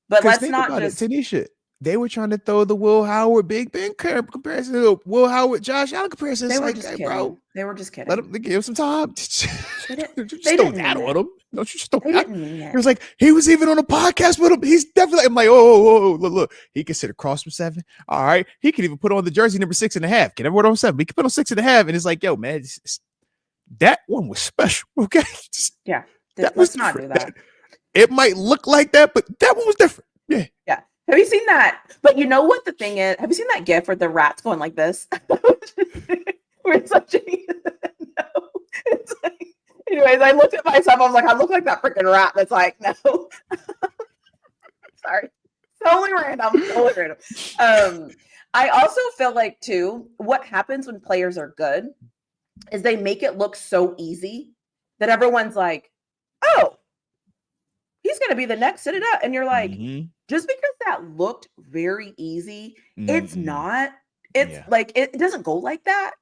But let's not just TaNeisha. They were trying to throw the Will Howard Big Ben comparison to Will Howard Josh Allen comparison. They were just kidding. Bro. They were just kidding. Let them give him some time. They didn't that on him. Don't you just throw that? It was like he was even on a podcast with him. He's definitely. I'm like, oh, look. He can sit across from 7. All right. He can even put on the jersey number 6.5. Can everyone on 7? He can put on 6.5, and it's like, yo, man, that one was special. Okay. Let's not do that. It might look like that, but that one was different. Yeah. Yeah. Have you seen that? But you know what the thing is? Have you seen that GIF where the rat's going like this? Where it's like, no. It's like, anyways, I looked at myself. I was like, I look like that freaking rat. That's like, no. Sorry. Totally random. I also feel like too, what happens when players are good is they make it look so easy that everyone's like, oh, he's going to be the next, sit it up. And you're like, just because that looked very easy, it's not. It's like, it doesn't go like that.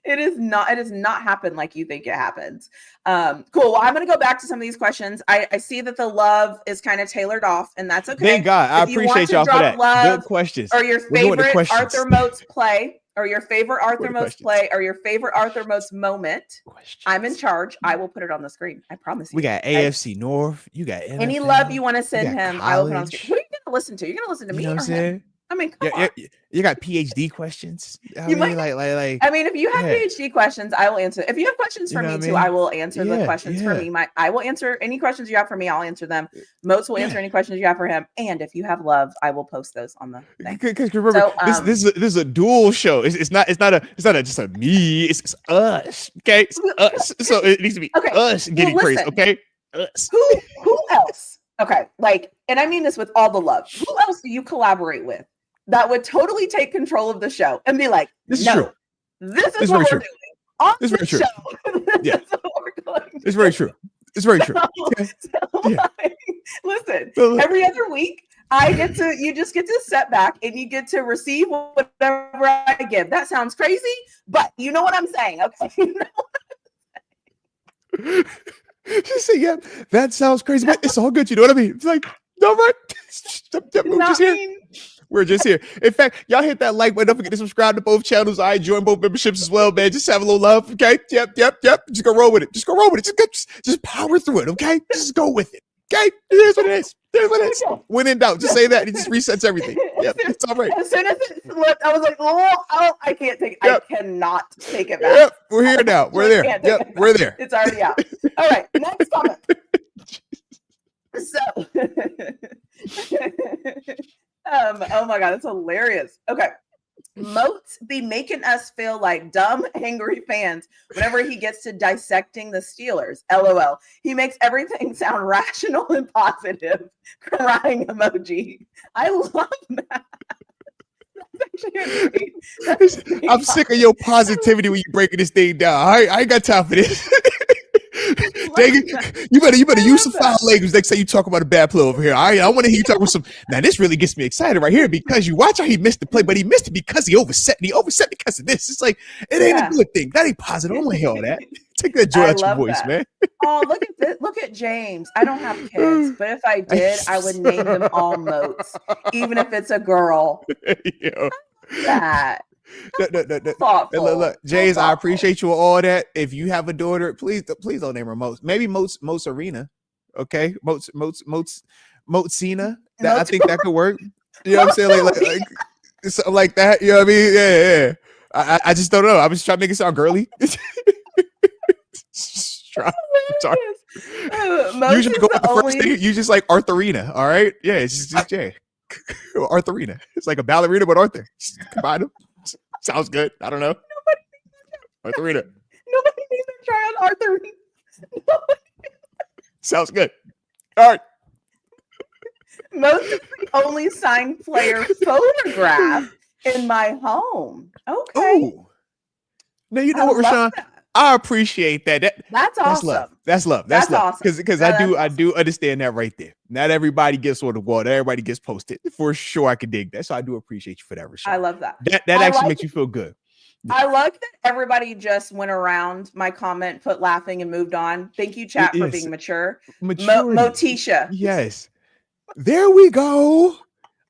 It is not. It does not happen like you think it happens. Cool. Well, I'm going to go back to some of these questions. I see that the love is kind of tailored off, and that's okay. Thank God. I appreciate y'all for that. Good questions. Or your favorite Arthur Moats play. Or your favorite Arthur Moats play, or your favorite Arthur Moats moment. I'm in charge. I will put it on the screen. I promise you. We got AFC North. You got NFL. Any love you want to send him, I will put on the screen. Who are you going to listen to? You're going to listen to me or him? I mean, come on. You got PhD questions. I mean, if you have PhD questions, I will answer. If you have questions for me too, I will answer the questions for me. I will answer any questions you have for me. I'll answer them. Moats will answer any questions you have for him. And if you have love, I will post those on the thing. Because remember, this is a dual show. It's not just a me. It's us. Okay, it's us. So it needs to be us getting praised. Okay, us. Who else? Okay, and I mean this with all the love. Who else do you collaborate with that would totally take control of the show and be like, this is true. This is what we're doing on this show. Yeah, it's very true. It's very true. Listen, every other week, you just get to sit back and you get to receive whatever I give. That sounds crazy, but you know what I'm saying, okay? You know what I'm saying? She said, yeah, that sounds crazy, but it's all good. You know what I mean? It's like, no, right? We're just here. We're just here. In fact, y'all hit that like button. Don't forget to subscribe to both channels. I join both memberships as well, man. Just have a little love, okay? Yep. Just go roll with it. Just power through it, okay? Just go with it, okay? Here's what it is. When in doubt, just say that. It just resets everything. Yep, it's all right. As soon as it slipped, I was like, oh, I can't take it. Yep. I cannot take it back. Yep, we're here now. We're there. Yep, we're there. It's already out. All right, next comment. So, oh my God, it's hilarious. Okay. Moats be making us feel like dumb, angry fans whenever he gets to dissecting the Steelers. LOL. He makes everything sound rational and positive. Crying emoji. I love that. I'm sick of your positivity when you breaking this thing down. I ain't got time for this. Dang it. You better use some foul language next time you talk about a bad play over here. I want to hear you talk about some. Now this really gets me excited right here because you watch how he missed the play, but he missed it because he overset. And he overset because of this. It's like it ain't a good thing. That ain't positive. I don't want to hear all that. Take that joy out your voice, man. Oh, look at this. Look at James. I don't have kids, but if I did, I would name them all Moats, even if it's a girl. That. Look, James, I appreciate you all that. If you have a daughter, please don't name her Moats. Maybe Moats Arena. Okay, Moatsina. I think that could work. You know what I'm saying? Like something like that. You know what I mean? Yeah. I just don't know. I was trying to make it sound girly. Sorry. You should go with the first thing. You just like Arthurina. All right. Yeah, it's just Jay. Arthurina. It's like a ballerina, but Arthur. Combine them. Sounds good. I don't know. Arthurina. Nobody needs to try on Arthurina. Sounds good. All right. Most of the only signed player photograph in my home. Okay. Ooh. Now you know what, Rashawn? I appreciate that. That's awesome. That's love. That's love. Because I do understand that right there. Not everybody gets on the wall. Not everybody gets posted. For sure, I can dig that. So I do appreciate you for that, Rashawn. I love that. That actually makes you feel good. Yeah. I like that everybody just went around my comment, put laughing, and moved on. Thank you, chat, for being mature. TaNeisha. Yes. There we go.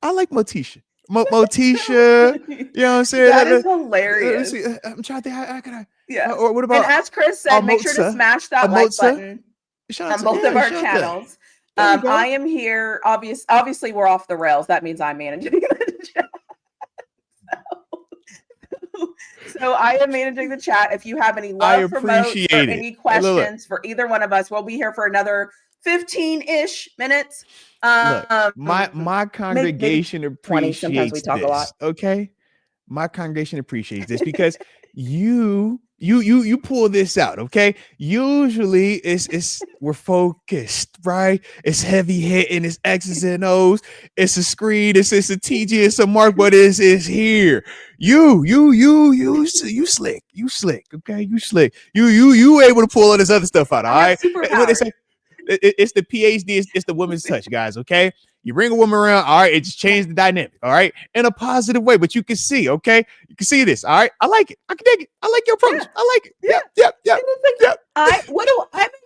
I like TaNeisha. TaNeisha. You know what I'm saying? That is hilarious. I'm trying to think. How can I? Yeah. Or what about? And as Chris said, make sure to smash that like button on both of our channels. I am here. Obviously, we're off the rails. That means I'm managing the chat. So I am managing the chat. If you have any love for Moats or any questions for either one of us, we'll be here for another 15-ish minutes. Look, my congregation appreciates sometimes we talk this, a lot. Okay, my congregation appreciates this because you pull this out. Okay, usually we're focused, right? It's heavy hitting, it's X's and O's, it's a screen, it's a TG, it's a mark, but it's here. You slick, okay, you slick. You able to pull all this other stuff out. All right, it's the PhD, it's the women's touch, guys. Okay, you bring a woman around, all right, it just changed the dynamic, all right, in a positive way. But you can see, okay, you can see this, all right. I like it. I can dig it. I like your approach. I like it. Yep. I'm in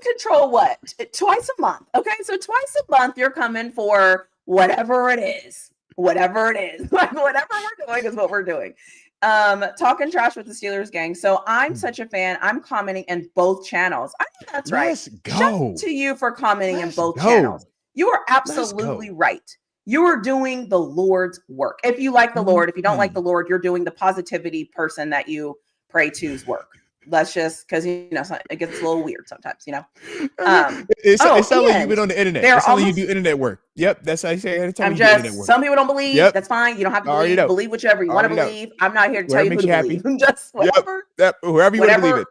control. What? Twice a month. Okay, so twice a month you're coming for whatever it is. Like whatever we're doing is what we're doing. Talking trash with the Steelers gang. So I'm such a fan. I'm commenting in both channels. I think that's right. Let's go. Shout out to you for commenting in both channels. You are absolutely right. You are doing the Lord's work. If you like the Lord, if you don't like the Lord, you're doing the positivity person that you pray to's work. Let's just, because it gets a little weird sometimes, It sounds like you've been on the internet. It's like you do internet work. Yep, that's how I say every time. Some people don't believe. Yep. That's fine. You don't have to believe. Believe whichever you want to believe. I'm not here to tell you who to believe. Just whatever. Whoever you want to believe it.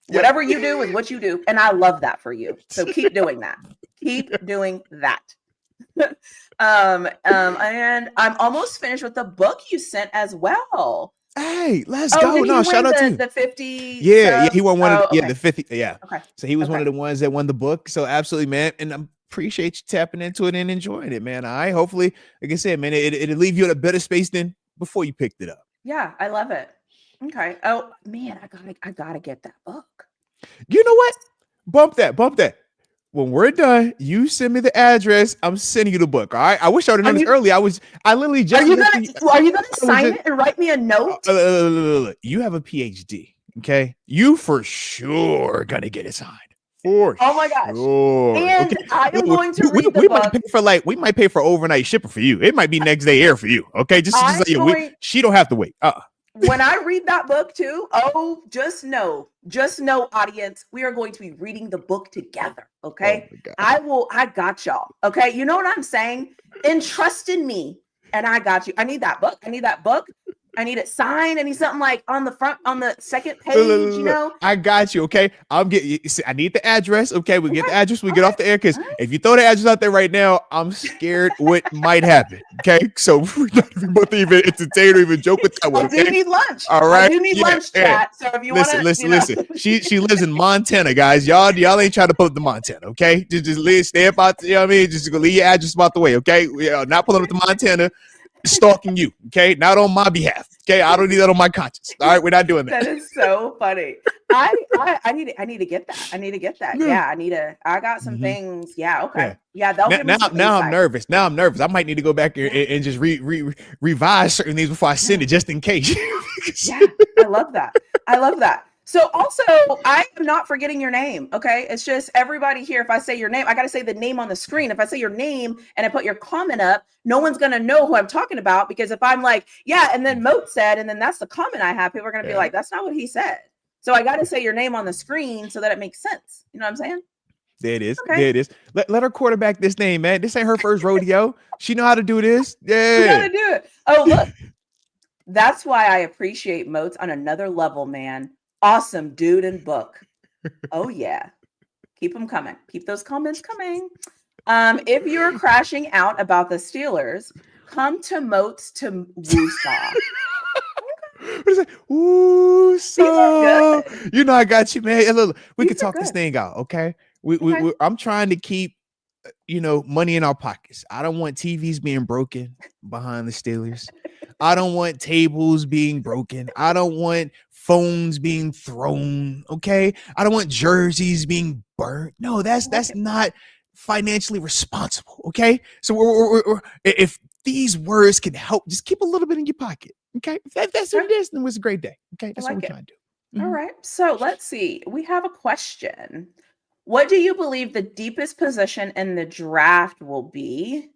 Whatever you do is what you do, and I love that for you. So keep doing that. Keep doing that. And I'm almost finished with the book you sent as well. Hey, let's go. No, shout out to the 50. Yeah, he won one of okay. the 50. Yeah. Okay. So he was one of the ones that won the book. So absolutely, man. And appreciate you tapping into it and enjoying it, man. I hopefully, like I said, man, it'll leave you in a better space than before you picked it up. Yeah, I love it. Okay. Oh man, I gotta get that book. You know what? Bump that. When we're done, you send me the address. I'm sending you the book. All right. I wish I would have known this early. I literally just. Are you gonna sign it and write me a note? You have a PhD. Okay. You for sure gonna get it signed. Oh my gosh. Sure. And okay. I am going to read the book. We might pay for overnight shipping for you. It might be next day air for you. Okay. Just like she don't have to wait. When I read that book too, just know, audience, we are going to be reading the book together. Okay. I got y'all. Okay. You know what I'm saying? Entrust in me and I got you. I need that book. I need it signed. I need something like on the second page, you know? I got you, okay? I need the address, okay? We get the address, we get off the air, because if you throw the address out there right now, I'm scared what might happen, okay? So we're not even entertain or even joke with that one, okay? I do need lunch. All right? I do need lunch, chat. So if you want to... Listen. She lives in Montana, guys. Y'all ain't trying to pull up to Montana, okay? Just stay about, you know what I mean? Just go leave your address about the way, okay? We are not pulling up to Montana. Stalking you, okay? Not on my behalf, okay? I don't need that on my conscience. All right, we're not doing that. That is so funny. I need to get that. Yeah, I got some things. Yeah, okay. Yeah, now I'm nervous. I might need to go back and just revise certain things before I send it, just in case. Yeah, I love that. So also, I am not forgetting your name, okay? It's just everybody here, if I say your name, I got to say the name on the screen. If I say your name and I put your comment up, no one's going to know who I'm talking about, because if I'm like, yeah, and then Moat said, and then that's the comment I have, people are going to be like, that's not what he said. So I got to say your name on the screen so that it makes sense. You know what I'm saying? There it is. Okay. There it is. Let her quarterback this name, man. This ain't her first rodeo. She know how to do this. Yeah. She know how to do it. Oh, look. That's why I appreciate Moats on another level, man. Awesome dude and book. Oh yeah. Keep them coming. Keep those comments coming. If you're crashing out about the Steelers, come to Moats to Woosaw. What is it? Woosaw. You know I got you, man. Look, we can talk this thing out, okay? I'm trying to keep money in our pockets. I don't want TVs being broken behind the Steelers. I don't want tables being broken. I don't want phones being thrown. Okay. I don't want jerseys being burnt. No, that's not financially responsible. Okay. So we're if these words can help, just keep a little bit in your pocket. Okay. If that's what it is, then it was a great day. Okay. That's what we're trying to do. Mm-hmm. All right. So let's see. We have a question. What do you believe the deepest position in the draft will be?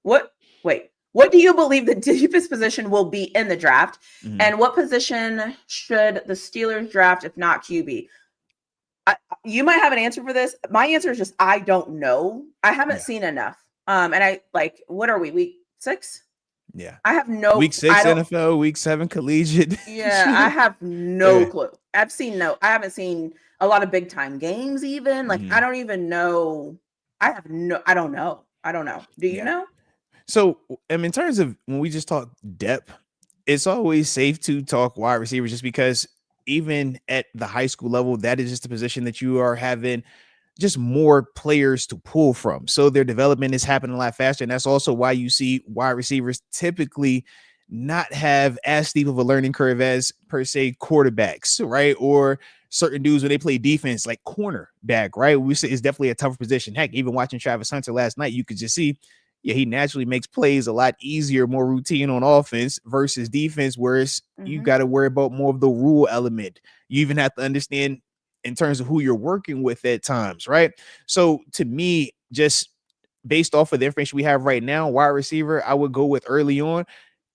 What do you believe the deepest position will be in the draft? Mm-hmm. And what position should the Steelers draft if not QB? You might have an answer for this. My answer is just, I don't know. I haven't seen enough. And I what are we, week 6? Yeah. I have no week 6 NFL, week 7 collegiate. Yeah, I have no clue. I haven't seen a lot of big time games even. I don't even know. I don't know. Do you know? So, in terms of when we just talk depth, it's always safe to talk wide receivers, just because even at the high school level, that is just a position that you are having just more players to pull from. So their development is happening a lot faster. And that's also why you see wide receivers typically not have as steep of a learning curve as per se quarterbacks, right? Or certain dudes when they play defense, like cornerback, right? We say it's definitely a tougher position. Heck, even watching Travis Hunter last night, you could just see, he naturally makes plays a lot easier, more routine on offense versus defense, whereas you got to worry about more of the rule element. You even have to understand in terms of who you're working with at times, right? So to me, just based off of the information we have right now, wide receiver, I would go with early on.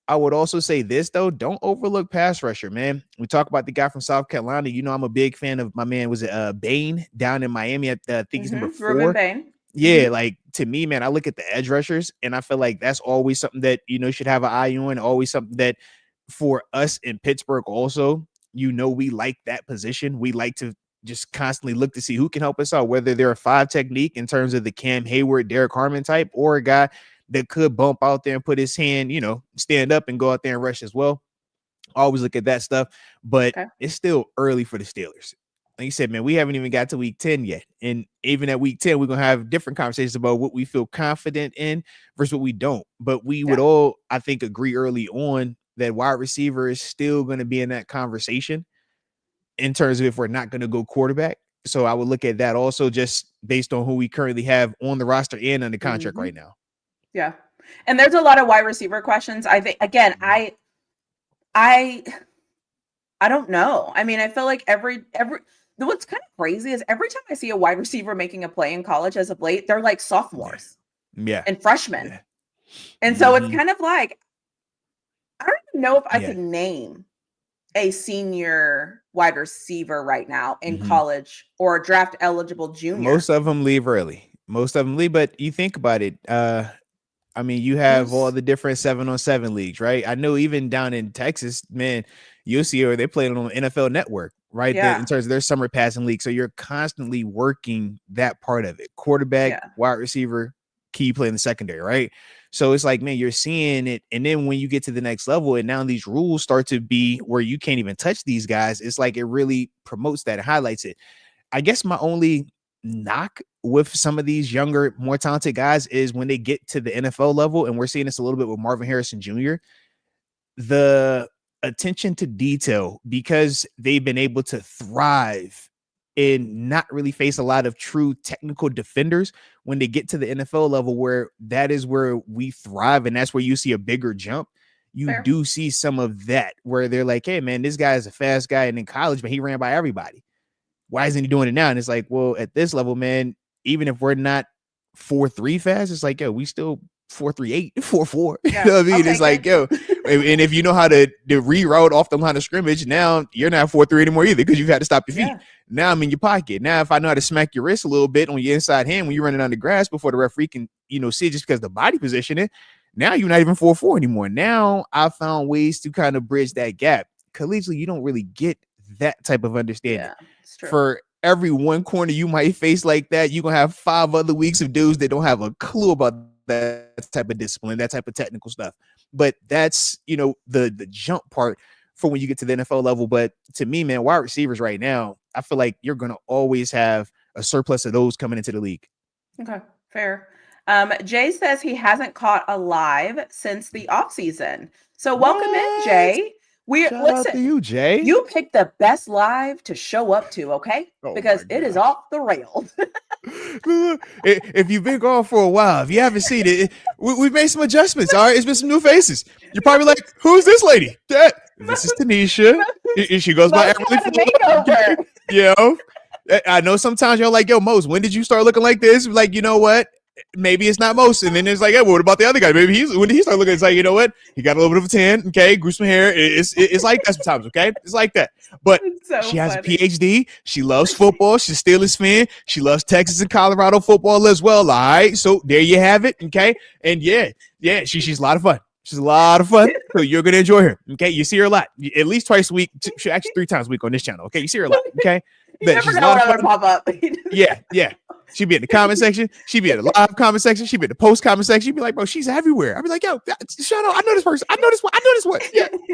I would also say this, though, don't overlook pass rusher, man. We talk about the guy from South Carolina. I'm a big fan of my man, was it Bain down in Miami? I think he's number 4. Ruben Bain. Yeah, to me, man, I look at the edge rushers and I feel like that's always something that, should have an eye on, always something that for us in Pittsburgh also, we like that position. We like to just constantly look to see who can help us out, whether they're a 5 technique in terms of the Cam Hayward, Derek Harmon type, or a guy that could bump out there and put his hand, stand up and go out there and rush as well. Always look at that stuff, but it's still early for the Steelers. like you said, man, we haven't even got to week 10 yet. And even at week 10, we're going to have different conversations about what we feel confident in versus what we don't. But we would all, I think, agree early on that wide receiver is still going to be in that conversation in terms of if we're not going to go quarterback. So I would look at that also just based on who we currently have on the roster and under contract right now. Yeah. And there's a lot of wide receiver questions. I think, again, I don't know. I mean, I feel like what's kind of crazy is every time I see a wide receiver making a play in college as of late, they're like sophomores and freshmen. And so it's kind of like, I don't even know if I could name a senior wide receiver right now in college or a draft eligible junior. Most of them leave early. But you think about it. I mean, you have all the different 7-on-7 leagues, right? I know even down in Texas, man, you'll see or they play it on NFL Network, right? Yeah. In terms of their summer passing league. So you're constantly working that part of it. Quarterback, wide receiver, key play in the secondary, right? So it's like, man, you're seeing it. And then when you get to the next level and now these rules start to be where you can't even touch these guys, it's like it really promotes that and highlights it. I guess my only knock with some of these younger, more talented guys is when they get to the NFL level, and we're seeing this a little bit with Marvin Harrison Jr., the attention to detail, because they've been able to thrive and not really face a lot of true technical defenders. When they get to the NFL level, where that is where we thrive, and that's where you see a bigger jump, you do see some of that where they're like, hey, man, this guy is a fast guy, and in college, but he ran by everybody. Why isn't he doing it now? And it's like, well, at this level, man, even if we're not 4.3 fast, it's like, yo, we still 4.38, 4.4. You know what I mean? It's like, yo, and if you know how to reroute off the line of scrimmage, now you're not 4.3 anymore either because you've had to stop your feet. Now I'm in your pocket. Now, if I know how to smack your wrist a little bit on your inside hand when you're running on the grass before the referee can, see it just because the body positioning, now you're not even 4.4 anymore. Now I found ways to kind of bridge that gap. Collegiately, you don't really get that type of understanding. For every one corner you might face like that, you're going to have 5 other weeks of dudes that don't have a clue about that type of discipline, that type of technical stuff. But that's, the jump part for when you get to the NFL level. But to me, man, wide receivers right now, I feel like you're going to always have a surplus of those coming into the league. Okay, fair. Jay says he hasn't caught a live since the offseason. So welcome in, Jay. Shout out to you, Jay. You picked the best live to show up to, okay? Because it is off the rails. If you've been gone for a while, if you haven't seen it, we've made some adjustments. All right, it's been some new faces. You're probably like, "Who's this lady?" This is TaNeisha. She goes by Emily. I know sometimes you're like, "Yo, Moats, when did you start looking like this?" Like, you know what? Maybe it's not most, and then it's like, hey, well, what about the other guy? Maybe when he started looking, it's like, you know what? He got a little bit of a tan, okay, grew some hair. It's like that sometimes, okay? It's like that. But she has a PhD. She loves football. She's a Steelers fan. She loves Texas and Colorado football as well. All right, so there you have it, okay? And she's a lot of fun. She's a lot of fun. So you're gonna enjoy her, okay? You see her a lot, at least twice a week. Actually 3 times a week on this channel, okay? You see her a lot, okay? She's a lot of fun. Pop up. Yeah. She'd be in the comment section. She'd be in the live comment section. She'd be in the post comment section. She'd be like, bro, she's everywhere. I'd be like, yo, shut up. I know this person. I know this one. I know this one.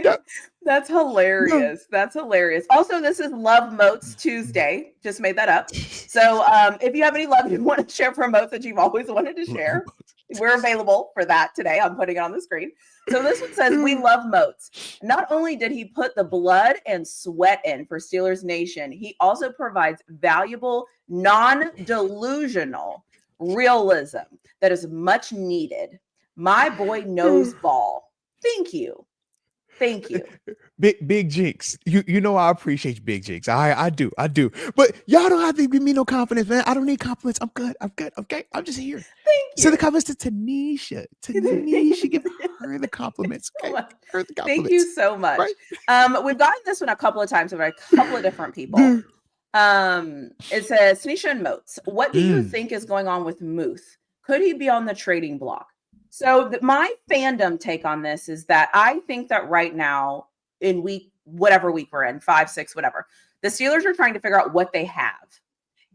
Yeah. That's hilarious. That's hilarious. Also, this is Love Moats Tuesday. Just made that up. So if you have any love you want to share from Moats that you've always wanted to share, we're available for that today. I'm putting it on the screen. So this one says, we love Moats. Not only did he put the blood and sweat in for Steelers Nation, he also provides valuable, non-delusional realism that is much needed. My boy knows ball. Thank you. Big Jinx. You know I appreciate you, Big Jinx. I do. But y'all don't have to give me no confidence, man. I don't need compliments. I'm good. Okay. I'm just here. Thank you. Send the compliments to TaNeisha. Give her the compliments. Okay? Her the compliments. Thank you so much. Right? We've gotten this one a couple of times by a couple of different people. It says, TaNeisha and Moats, what do you think is going on with Muth? Could he be on the trading block? So my fandom take on this is that I think that right now in whatever week we're in, 5, 6, whatever, the Steelers are trying to figure out what they have.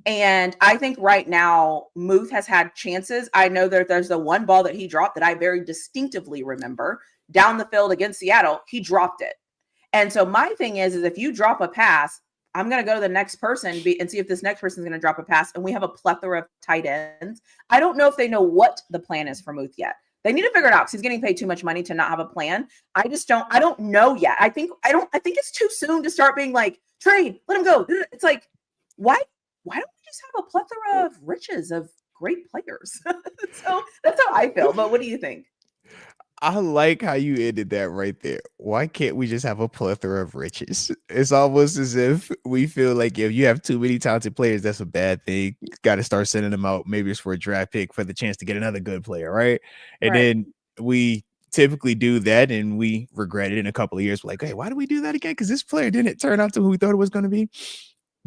And I think right now Muth has had chances. I know that there's the one ball that he dropped that I very distinctively remember down the field against Seattle. He dropped it. And so my thing is if you drop a pass, I'm going to go to the next person and see if this next person is going to drop a pass. And we have a plethora of tight ends. I don't know if they know what the plan is for Muth yet. They need to figure it out because he's getting paid too much money to not have a plan. I don't know yet. I think it's too soon to start being like, trade, let him go. It's like, why don't we just have a plethora of riches of great players? So that's how I feel. But what do you think? I like how you ended that right there. Why can't we just have a plethora of riches? It's almost as if we feel like if you have too many talented players, that's a bad thing. Got to start sending them out. Maybe it's for a draft pick for the chance to get another good player, right? And then we typically do that and we regret it in a couple of years. We're like, hey, why do we do that again? Because this player didn't turn out to who we thought it was going to be.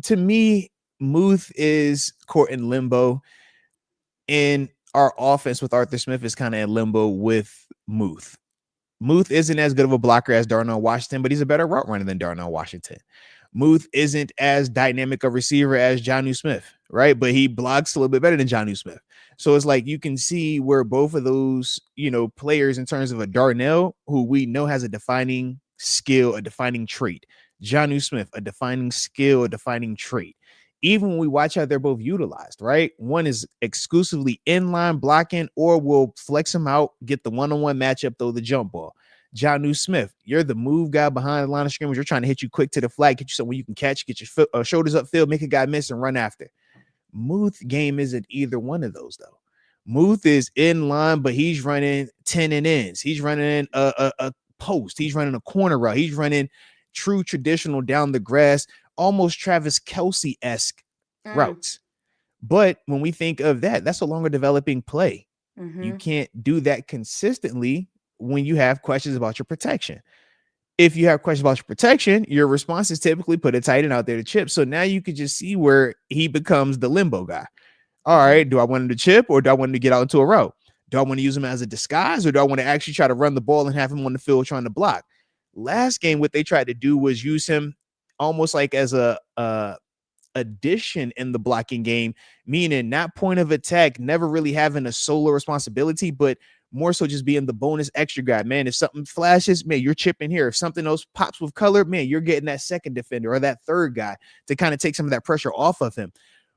To me, Muth is caught in limbo. And our offense with Arthur Smith is kind of in limbo with Muth. Muth isn't as good of a blocker as Darnell Washington, but he's a better route runner than Darnell Washington. Muth isn't as dynamic a receiver as Jonnu Smith, right? But he blocks a little bit better than Jonnu Smith. So it's like you can see where both of those, players in terms of a Darnell, who we know has a defining skill, a defining trait. Jonnu Smith, a defining skill, a defining trait. Even when we watch how they're both utilized, right? One is exclusively inline blocking or will flex him out, get the one-on-one matchup, throw the jump ball. Jonnu Smith, you're the move guy behind the line of scrimmage. You're trying to hit you quick to the flag, get you somewhere you can catch, get your shoulders upfield, make a guy miss and run after. Muth game isn't either one of those, though. Muth is in line, but he's running 10 and ends. He's running a post. He's running a corner route. He's running true traditional down the grass, almost Travis Kelce-esque routes. But when we think of that, that's a longer developing play. You can't do that consistently when you have questions about your protection. If you have questions about your protection, your response is typically put a tight end out there to chip. So now you could just see where he becomes the limbo guy. All right, do I want him to chip or do I want him to get out into a route? Do I want to use him as a disguise or do I want to actually try to run the ball and have him on the field trying to block? Last game, what they tried to do was use him almost like as a addition in the blocking game, meaning not point of attack, never really having a solo responsibility, but more so just being the bonus extra guy. Man, if something flashes, man, you're chipping here. If something else pops with color, man, you're getting that second defender or that third guy to kind of take some of that pressure off of him.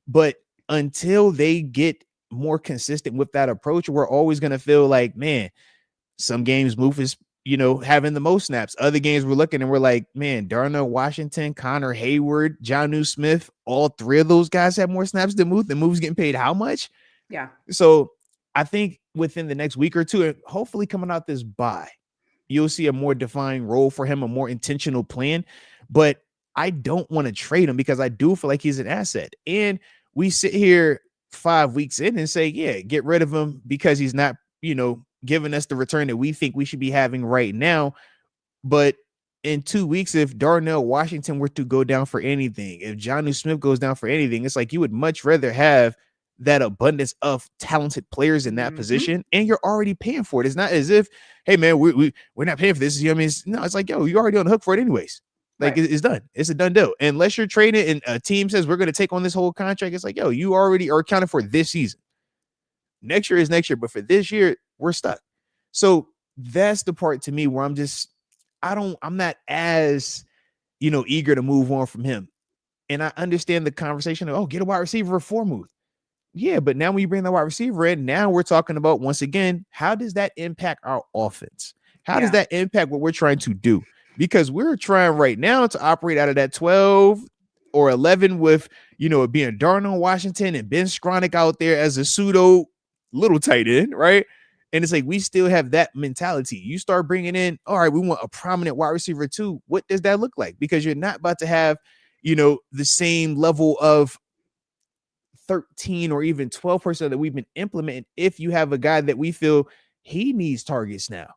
But until they get more consistent with that approach, we're always going to feel like, man, some games Muth is having the most snaps. Other games we're looking and we're like, man, Darnell Washington, Connor Hayward, Jonnu Smith, all three of those guys have more snaps than Muth, and Muth's getting paid how much? Yeah. So I think within the next week or two, and hopefully coming out this bye, you'll see a more defined role for him, a more intentional plan. But I don't want to trade him because I do feel like he's an asset. And we sit here 5 weeks in and say, yeah, get rid of him because he's not, giving us the return that we think we should be having right now. But in 2 weeks, if Darnell Washington were to go down for anything, if Jonnu Smith goes down for anything, it's like you would much rather have that abundance of talented players in that position, and you're already paying for it. It's not as if, hey man, we're not paying for this. No, it's like, yo, you're already on the hook for it anyways. Like it's done. It's a done deal. Unless you're trading and a team says we're going to take on this whole contract, it's like, yo, you already are accounted for this season. Next year is next year, but for this year, we're stuck. So that's the part to me where I'm not as, eager to move on from him. And I understand the conversation of, get a wide receiver for Muth. Yeah, but now when you bring the wide receiver in, now we're talking about, once again, how does that impact our offense? How does that impact what we're trying to do? Because we're trying right now to operate out of that 12 or 11 with, it being Darnell Washington and Ben Skronik out there as a pseudo little tight end, right? And it's like we still have that mentality. You start bringing in, all right, we want a prominent wide receiver too. What does that look like? Because you're not about to have, the same level of 13 or even 12% that we've been implementing if you have a guy that we feel he needs targets now.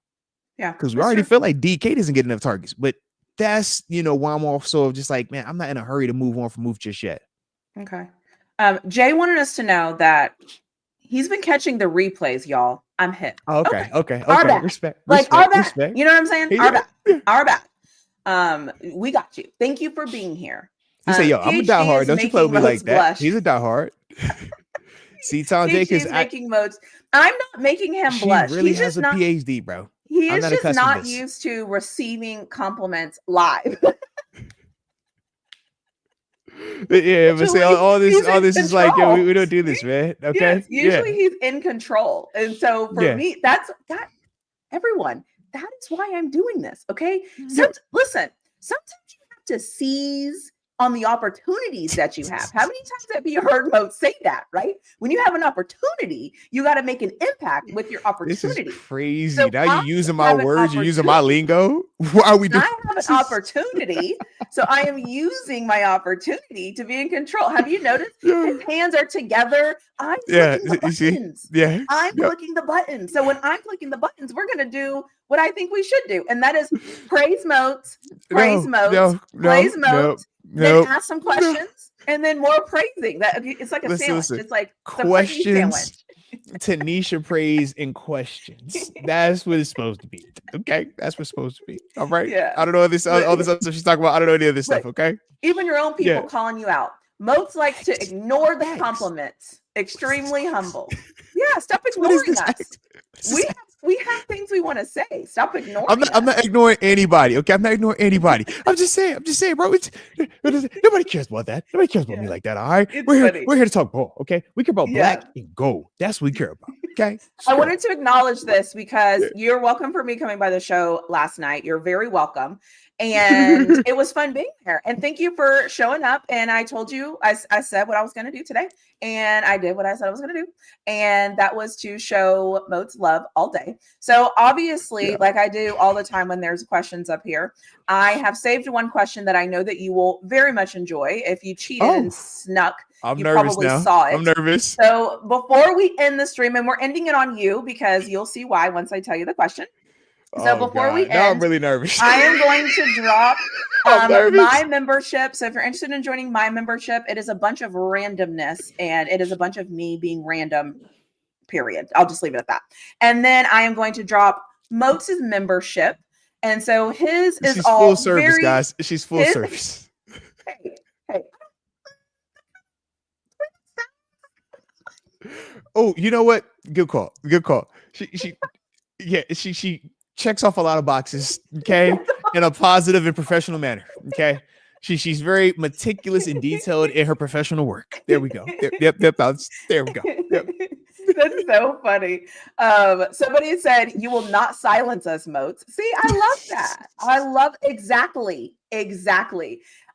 Yeah. Because we already feel like DK doesn't get enough targets. But that's, why I'm also just like, man, I'm not in a hurry to move on from Muth just yet. Okay. Jay wanted us to know that he's been catching the replays, y'all. I'm hit. Okay. Our back. Respect. Our back. You know what I'm saying? Our back. We got you. Thank you for being here. He said, yo, I'm a diehard. Don't you play with me like that. Blush. He's a diehard. See, Tom Jacobs making Moats. I'm not making him blush. He really has a PhD, bro. He is just not used to receiving compliments live. Yeah, but see, all this is like, yo, we don't do this, See? man. Okay. Yes, usually he's in control. And so for me, that's God, everyone, that is why I'm doing this. Okay. Listen, sometimes you have to seize on the opportunities that you have. How many times have you heard Moats say that, right? When you have an opportunity, you got to make an impact with your opportunity. This is crazy. So now you're using my words, you're using my lingo. Why are we doing I have an opportunity, so I am using my opportunity to be in control. Have you noticed his hands are together? I'm clicking the buttons. I'm clicking the buttons. So when I'm clicking the buttons, we're going to do what I think we should do, and that is praise Moats, praise Moats, then ask some questions, and then more praising. That it's like a sandwich. It's like questions. TaNeisha praise and questions. That's what it's supposed to be. Okay, that's what's supposed to be. All right. Yeah. I don't know this all this other stuff she's talking about. I don't know any of this stuff. Okay. Even your own people calling you out. Moats like to ignore the compliments. Extremely humble. Yeah. Stop ignoring us. We have things we want to say. Stop ignoring. I'm not ignoring anybody. Okay, I'm not ignoring anybody. I'm just saying, bro. Nobody cares about that. Nobody cares about me like that. All right, we're here to talk ball. Okay, we care about black and gold. That's what we care about. Okay. I wanted to acknowledge this because you're welcome for me coming by the show last night. You're very welcome. And it was fun being here. And thank you for showing up. And I told you, I said what I was going to do today. And I did what I said I was going to do. And that was to show Moats love all day. So obviously, like I do all the time when there's questions up here, I have saved one question that I know that you will very much enjoy. If you cheated and snuck, you probably saw it. I'm nervous. So before we end the stream, and we're ending it on you because you'll see why once I tell you the question. So before we end, now I'm really nervous. I am going to drop my membership. So if you're interested in joining my membership, it is a bunch of randomness and it is a bunch of me being random, period. I'll just leave it at that. And then I am going to drop Moats' membership. And so his is all full service, guys. She's full service. Hey. Oh, you know what? Good call. She checks off a lot of boxes, okay, in a positive and professional manner, okay. She's very meticulous and detailed in her professional work. There we go. Yep. There we go. Yep. That's so funny. Somebody said you will not silence us, Moats. See, I love that. I love exactly.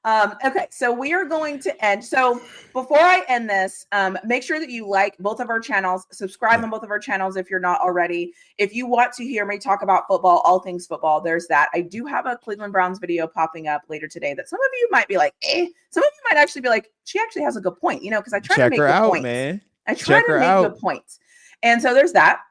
Okay, so we are going to end. So before I end this, make sure that you like both of our channels, subscribe on both of our channels if you're not already. If you want to hear me talk about football, all things football, there's that. I do have a Cleveland Browns video popping up later today that some of you might be like, Some of you might actually be like, she actually has a good point, because I try to make good points. Man. I try to make good points. And so there's that.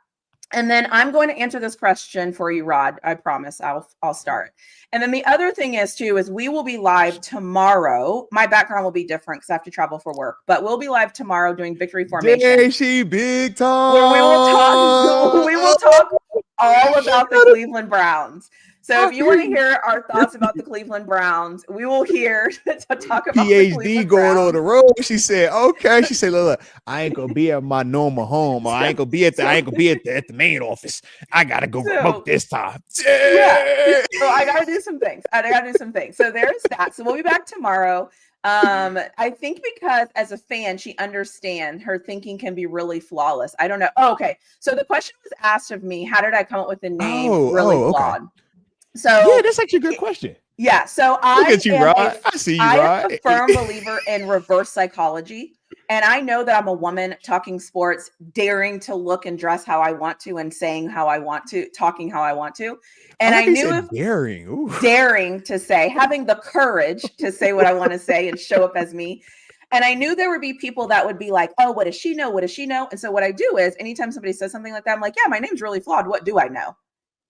And then I'm going to answer this question for you, Rod. I promise I'll start. And then the other thing is we will be live tomorrow. My background will be different because I have to travel for work, but we'll be live tomorrow doing Victory Formation. There she big talk. Where we will talk all about the Cleveland Browns. So if you want to hear our thoughts about the Cleveland Browns, we will hear to talk about PhD going on the road. She said, okay. She said, look, I ain't gonna be at my normal home, or I ain't gonna be at the main office. I gotta go remote this time. Yeah. So I gotta do some things. So there's that. So we'll be back tomorrow. I think because as a fan, she understands her thinking can be really flawless. I don't know. Oh, okay. So the question was asked of me, how did I come up with the name Really Flawed? So yeah, that's actually a good question. Yeah. So I see you, Rod. I am a firm believer in reverse psychology. And I know that I'm a woman talking sports, daring to look and dress how I want to and saying how I want to, talking how I want to. And I knew if daring to say, having the courage to say what I want to say and show up as me. And I knew there would be people that would be like, oh, what does she know? What does she know? And so what I do is anytime somebody says something like that, I'm like, yeah, my name's Really Flawed. What do I know?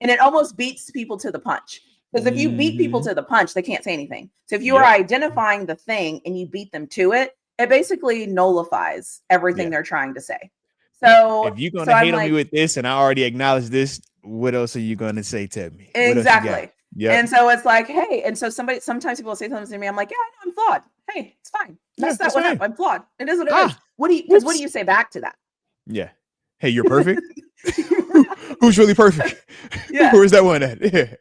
And it almost beats people to the punch. Because if you beat people to the punch, they can't say anything. So if you are identifying the thing and you beat them to it, it basically nullifies everything they're trying to say. So if you're going to hate on me with this and I already acknowledge this, what else are you going to say to me? Exactly. Yeah. And so it's like, hey, and so sometimes people say something to me. I'm like, yeah, I know I'm flawed. Hey, it's fine. Mess that one up. I'm flawed. It is what it is. What do you say back to that? Yeah. Hey, you're perfect. Who's really perfect? Yeah. Where's that one at? Yeah.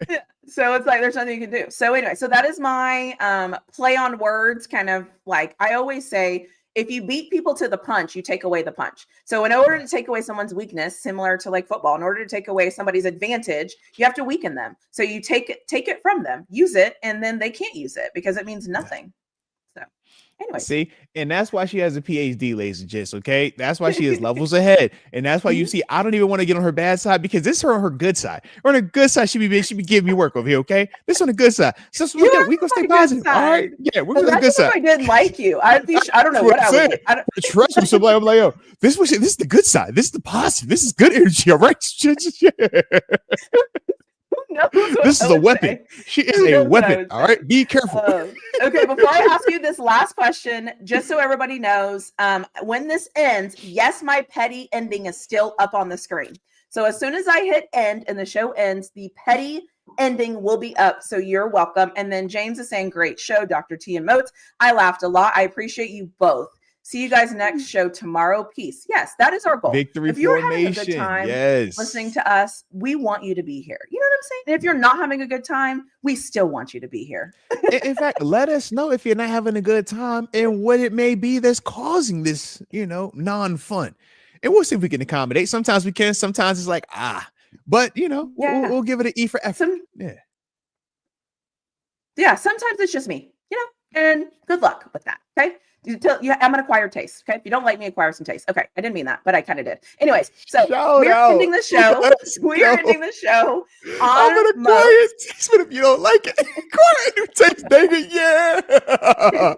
So it's like there's nothing you can do. So anyway, so that is my play on words, kind of like I always say, if you beat people to the punch, you take away the punch. So in order to take away someone's weakness, similar to like football, in order to take away somebody's advantage, you have to weaken them. So you take it from them, use it, and then they can't use it because it means nothing. So anyway. See, and that's why she has a PhD, ladies and gents, okay? That's why she is levels ahead. And that's why you see, I don't even want to get on her bad side because this is her on her good side. On her good side, she be giving me work over here, okay? This on the good side. So we gonna stay positive. All right. Yeah, we're on the good side. If I didn't like you, I don't know what I would do. Trust me, somebody, I'm like, yo, this is the good side. This is the positive. This is good energy, all right? This is a weapon. She is a weapon. All right, be careful. Okay, before I ask you this last question, just so everybody knows, when this ends, yes, my petty ending is still up on the screen. So as soon as I hit end and the show ends, the petty ending will be up. So you're welcome. And then James is saying, great show, Dr. T and Moats. I laughed a lot. I appreciate you both. See you guys next show tomorrow. Peace. Yes, that is our goal. Victory if you're formation. having a good time listening to us, we want you to be here. You know what I'm saying? And if you're not having a good time, we still want you to be here. In fact, let us know if you're not having a good time and what it may be that's causing this, non-fun. And we'll see if we can accommodate. Sometimes we can. Sometimes it's like, but, we'll give it an E for effort. Yeah, sometimes it's just me, and good luck with that, okay? I'm an acquired taste. Okay. If you don't like me, acquire some taste. Okay. I didn't mean that, but I kind of did. Anyways, so we're ending the show. We're ending the show. I'm an acquired taste, but if you don't like it, acquired taste, baby. Yeah.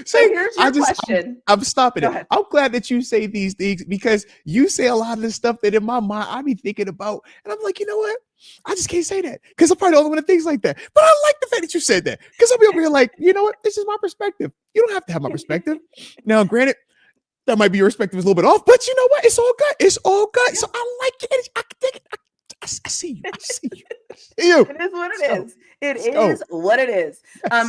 So here's your question. I'm stopping it. I'm glad that you say these things because you say a lot of the stuff that in my mind I be thinking about, and I'm like, you know what? I just can't say that because I'm probably the only one that thinks like that. But I like the fact that you said that because I'll be over here like, you know what? This is my perspective. You don't have to have my perspective. Now, granted, that might be your perspective is a little bit off, but you know what? It's all good. It's all good. So I like it. I can take it. I see you. I see you. It is what it is. It is what it is.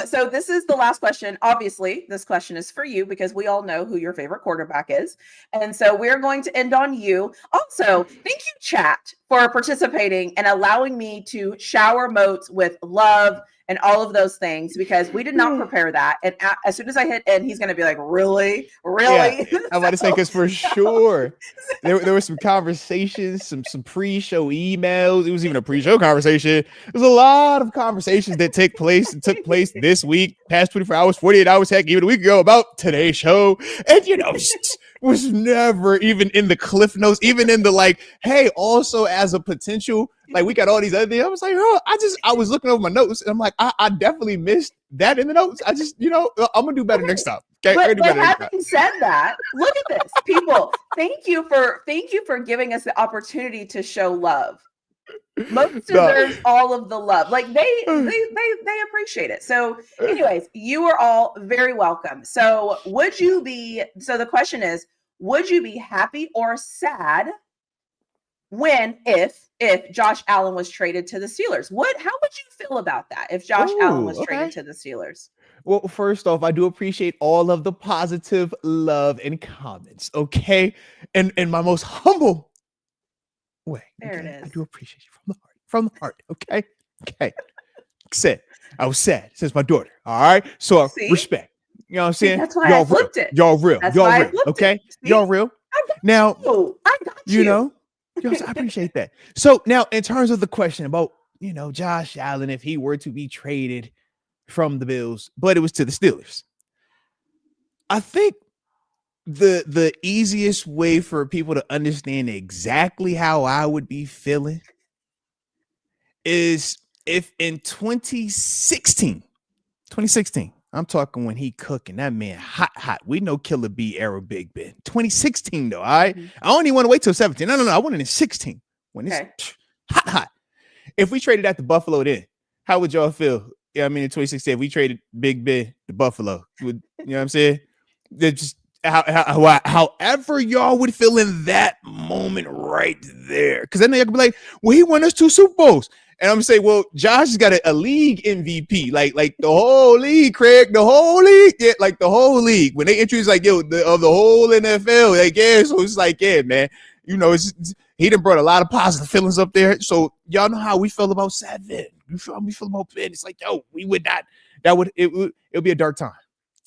So this is the last question. Obviously, this question is for you because we all know who your favorite quarterback is. And so we're going to end on you. Also, thank you, chat, for participating and allowing me to shower Moats with love and all of those things because we did not prepare that. And as soon as I hit end, he's going to be like, really? Yeah, I'm about to say, because for sure, there were some conversations, some pre-show emails. It was even a pre-show conversation. There's a lot of conversations that took place this week, past 24 hours, 48 hours, heck, even a week ago about today's show. And, was never even in the cliff notes, even in the like, hey, also as a potential, like we got all these other things. I was like, I was looking over my notes and I'm like, I definitely missed that in the notes. I just, I'm gonna do better next time. Okay. But having said that, look at this, people. Thank you for giving us the opportunity to show love. Most deserves all of the love. Like they appreciate it. So anyways, you are all very welcome. So the question is, would you be happy or sad if Josh Allen was traded to the Steelers? How would you feel about that if Josh Allen was traded to the Steelers? Well, first off, I do appreciate all of the positive love and comments. Okay. And in my most humble way. There it is. I do appreciate you from the heart. Okay. I was sad since my daughter. All right. So respect. You know what I'm saying? That's why I flipped it. Y'all real. Okay. Y'all real. Now, I got you. I appreciate that. So now in terms of the question about, Josh Allen, if he were to be traded from the Bills, but it was to the Steelers, I think the easiest way for people to understand exactly how I would be feeling is if in 2016, I'm talking when he cooking, that man hot. We know Killer B era Big Ben. 2016 though, all right? Mm-hmm. I only want to wait till 17. No, I want it in 16 when it's hot. If we traded that to Buffalo then, how would y'all feel? Yeah, I mean in 2016, if we traded Big Ben to Buffalo, you know what I'm saying? Just however y'all would feel in that moment right there. Because then they could be like, well, he won us 2 Super Bowls. And I'm saying, well, Josh has got a league MVP, like the whole league, Craig, the whole league, like the whole league. When they introduce like, of the whole NFL, like, yeah, so it's like, yeah, man, he done brought a lot of positive feelings up there. So y'all know how we feel about 7. You feel me? Feel them in. It's like, yo, we would not. It would be a dark time.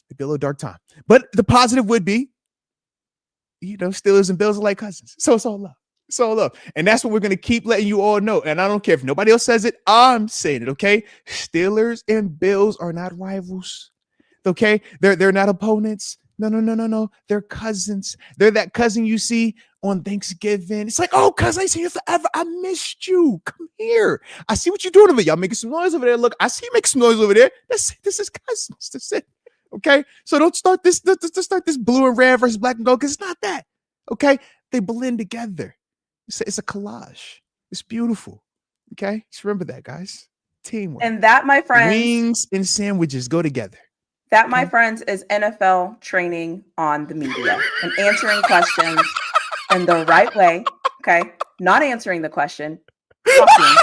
It'd be a little dark time. But the positive would be, Steelers and Bills are like cousins. So it's all love. It's all love. And that's what we're going to keep letting you all know. And I don't care if nobody else says it. I'm saying it, okay? Steelers and Bills are not rivals. Okay? They're not opponents. No. They're cousins. They're that cousin you see on Thanksgiving. It's like, oh, cousin, I see you forever. I missed you. Come here. I see what you're doing over there. Y'all making some noise over there. Look, I see you making some noise over there. This is cousins. That's it. Okay? So don't start this blue and red versus black and gold, because it's not that. Okay? They blend together. It's a collage. It's beautiful. Okay? Just remember that, guys. Teamwork. And that, my friends, wings and sandwiches go together. That, my friends, is NFL training on the media and answering questions in the right way. Okay. Not answering the question, talking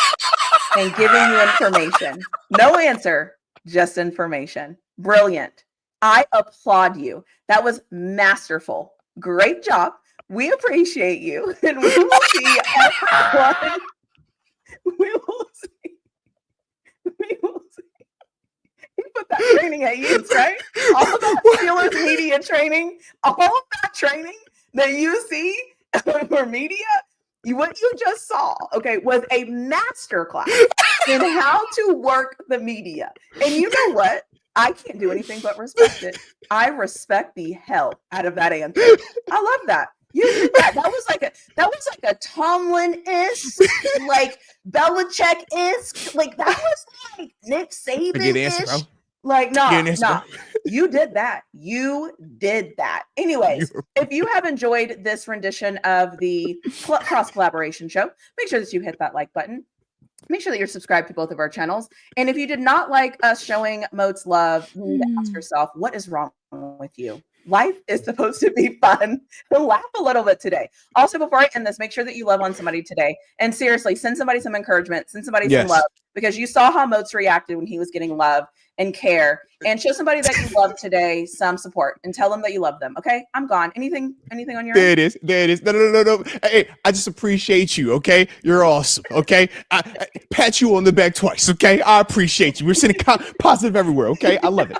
and giving you information. No answer, just information. Brilliant. I applaud you. That was masterful. Great job. We appreciate you. And we will see everyone. We will see. He put that training at use, right? All of that Steelers media training, all of that training that you see for media, what you just saw, okay, was a masterclass in how to work the media. And you know what? I can't do anything but respect it. I respect the hell out of that answer. I love that. You did that. That was like a Tomlin-ish, like Belichick-ish. Like that was like Nick Saban-ish. Like, no. You did that. You did that. Anyways, if you have enjoyed this rendition of the cross collaboration show, make sure that you hit that like button. Make sure that you're subscribed to both of our channels. And if you did not like us showing Moats love, you need to ask yourself, what is wrong with you? Life is supposed to be fun. Laugh a little bit today. Also, before I end this, make sure that you love on somebody today. And seriously, send somebody some encouragement. Send somebody some love. Because you saw how Moats reacted when he was getting love and care. And show somebody that you love today some support. And tell them that you love them. Okay? I'm gone. Anything on your There end? it is. No. Hey, I just appreciate you, okay? You're awesome, okay? I pat you on the back twice, okay? I appreciate you. We're sending positive everywhere, okay? I love it.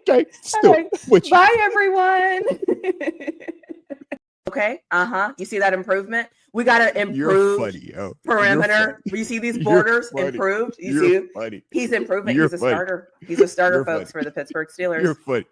Okay, still right. with you. Bye, everyone. Okay. You see that improvement? We got to improve perimeter. You see these borders improved? You see, he's improving. He's a starter. He's a starter, folks, for the Pittsburgh Steelers. You're funny.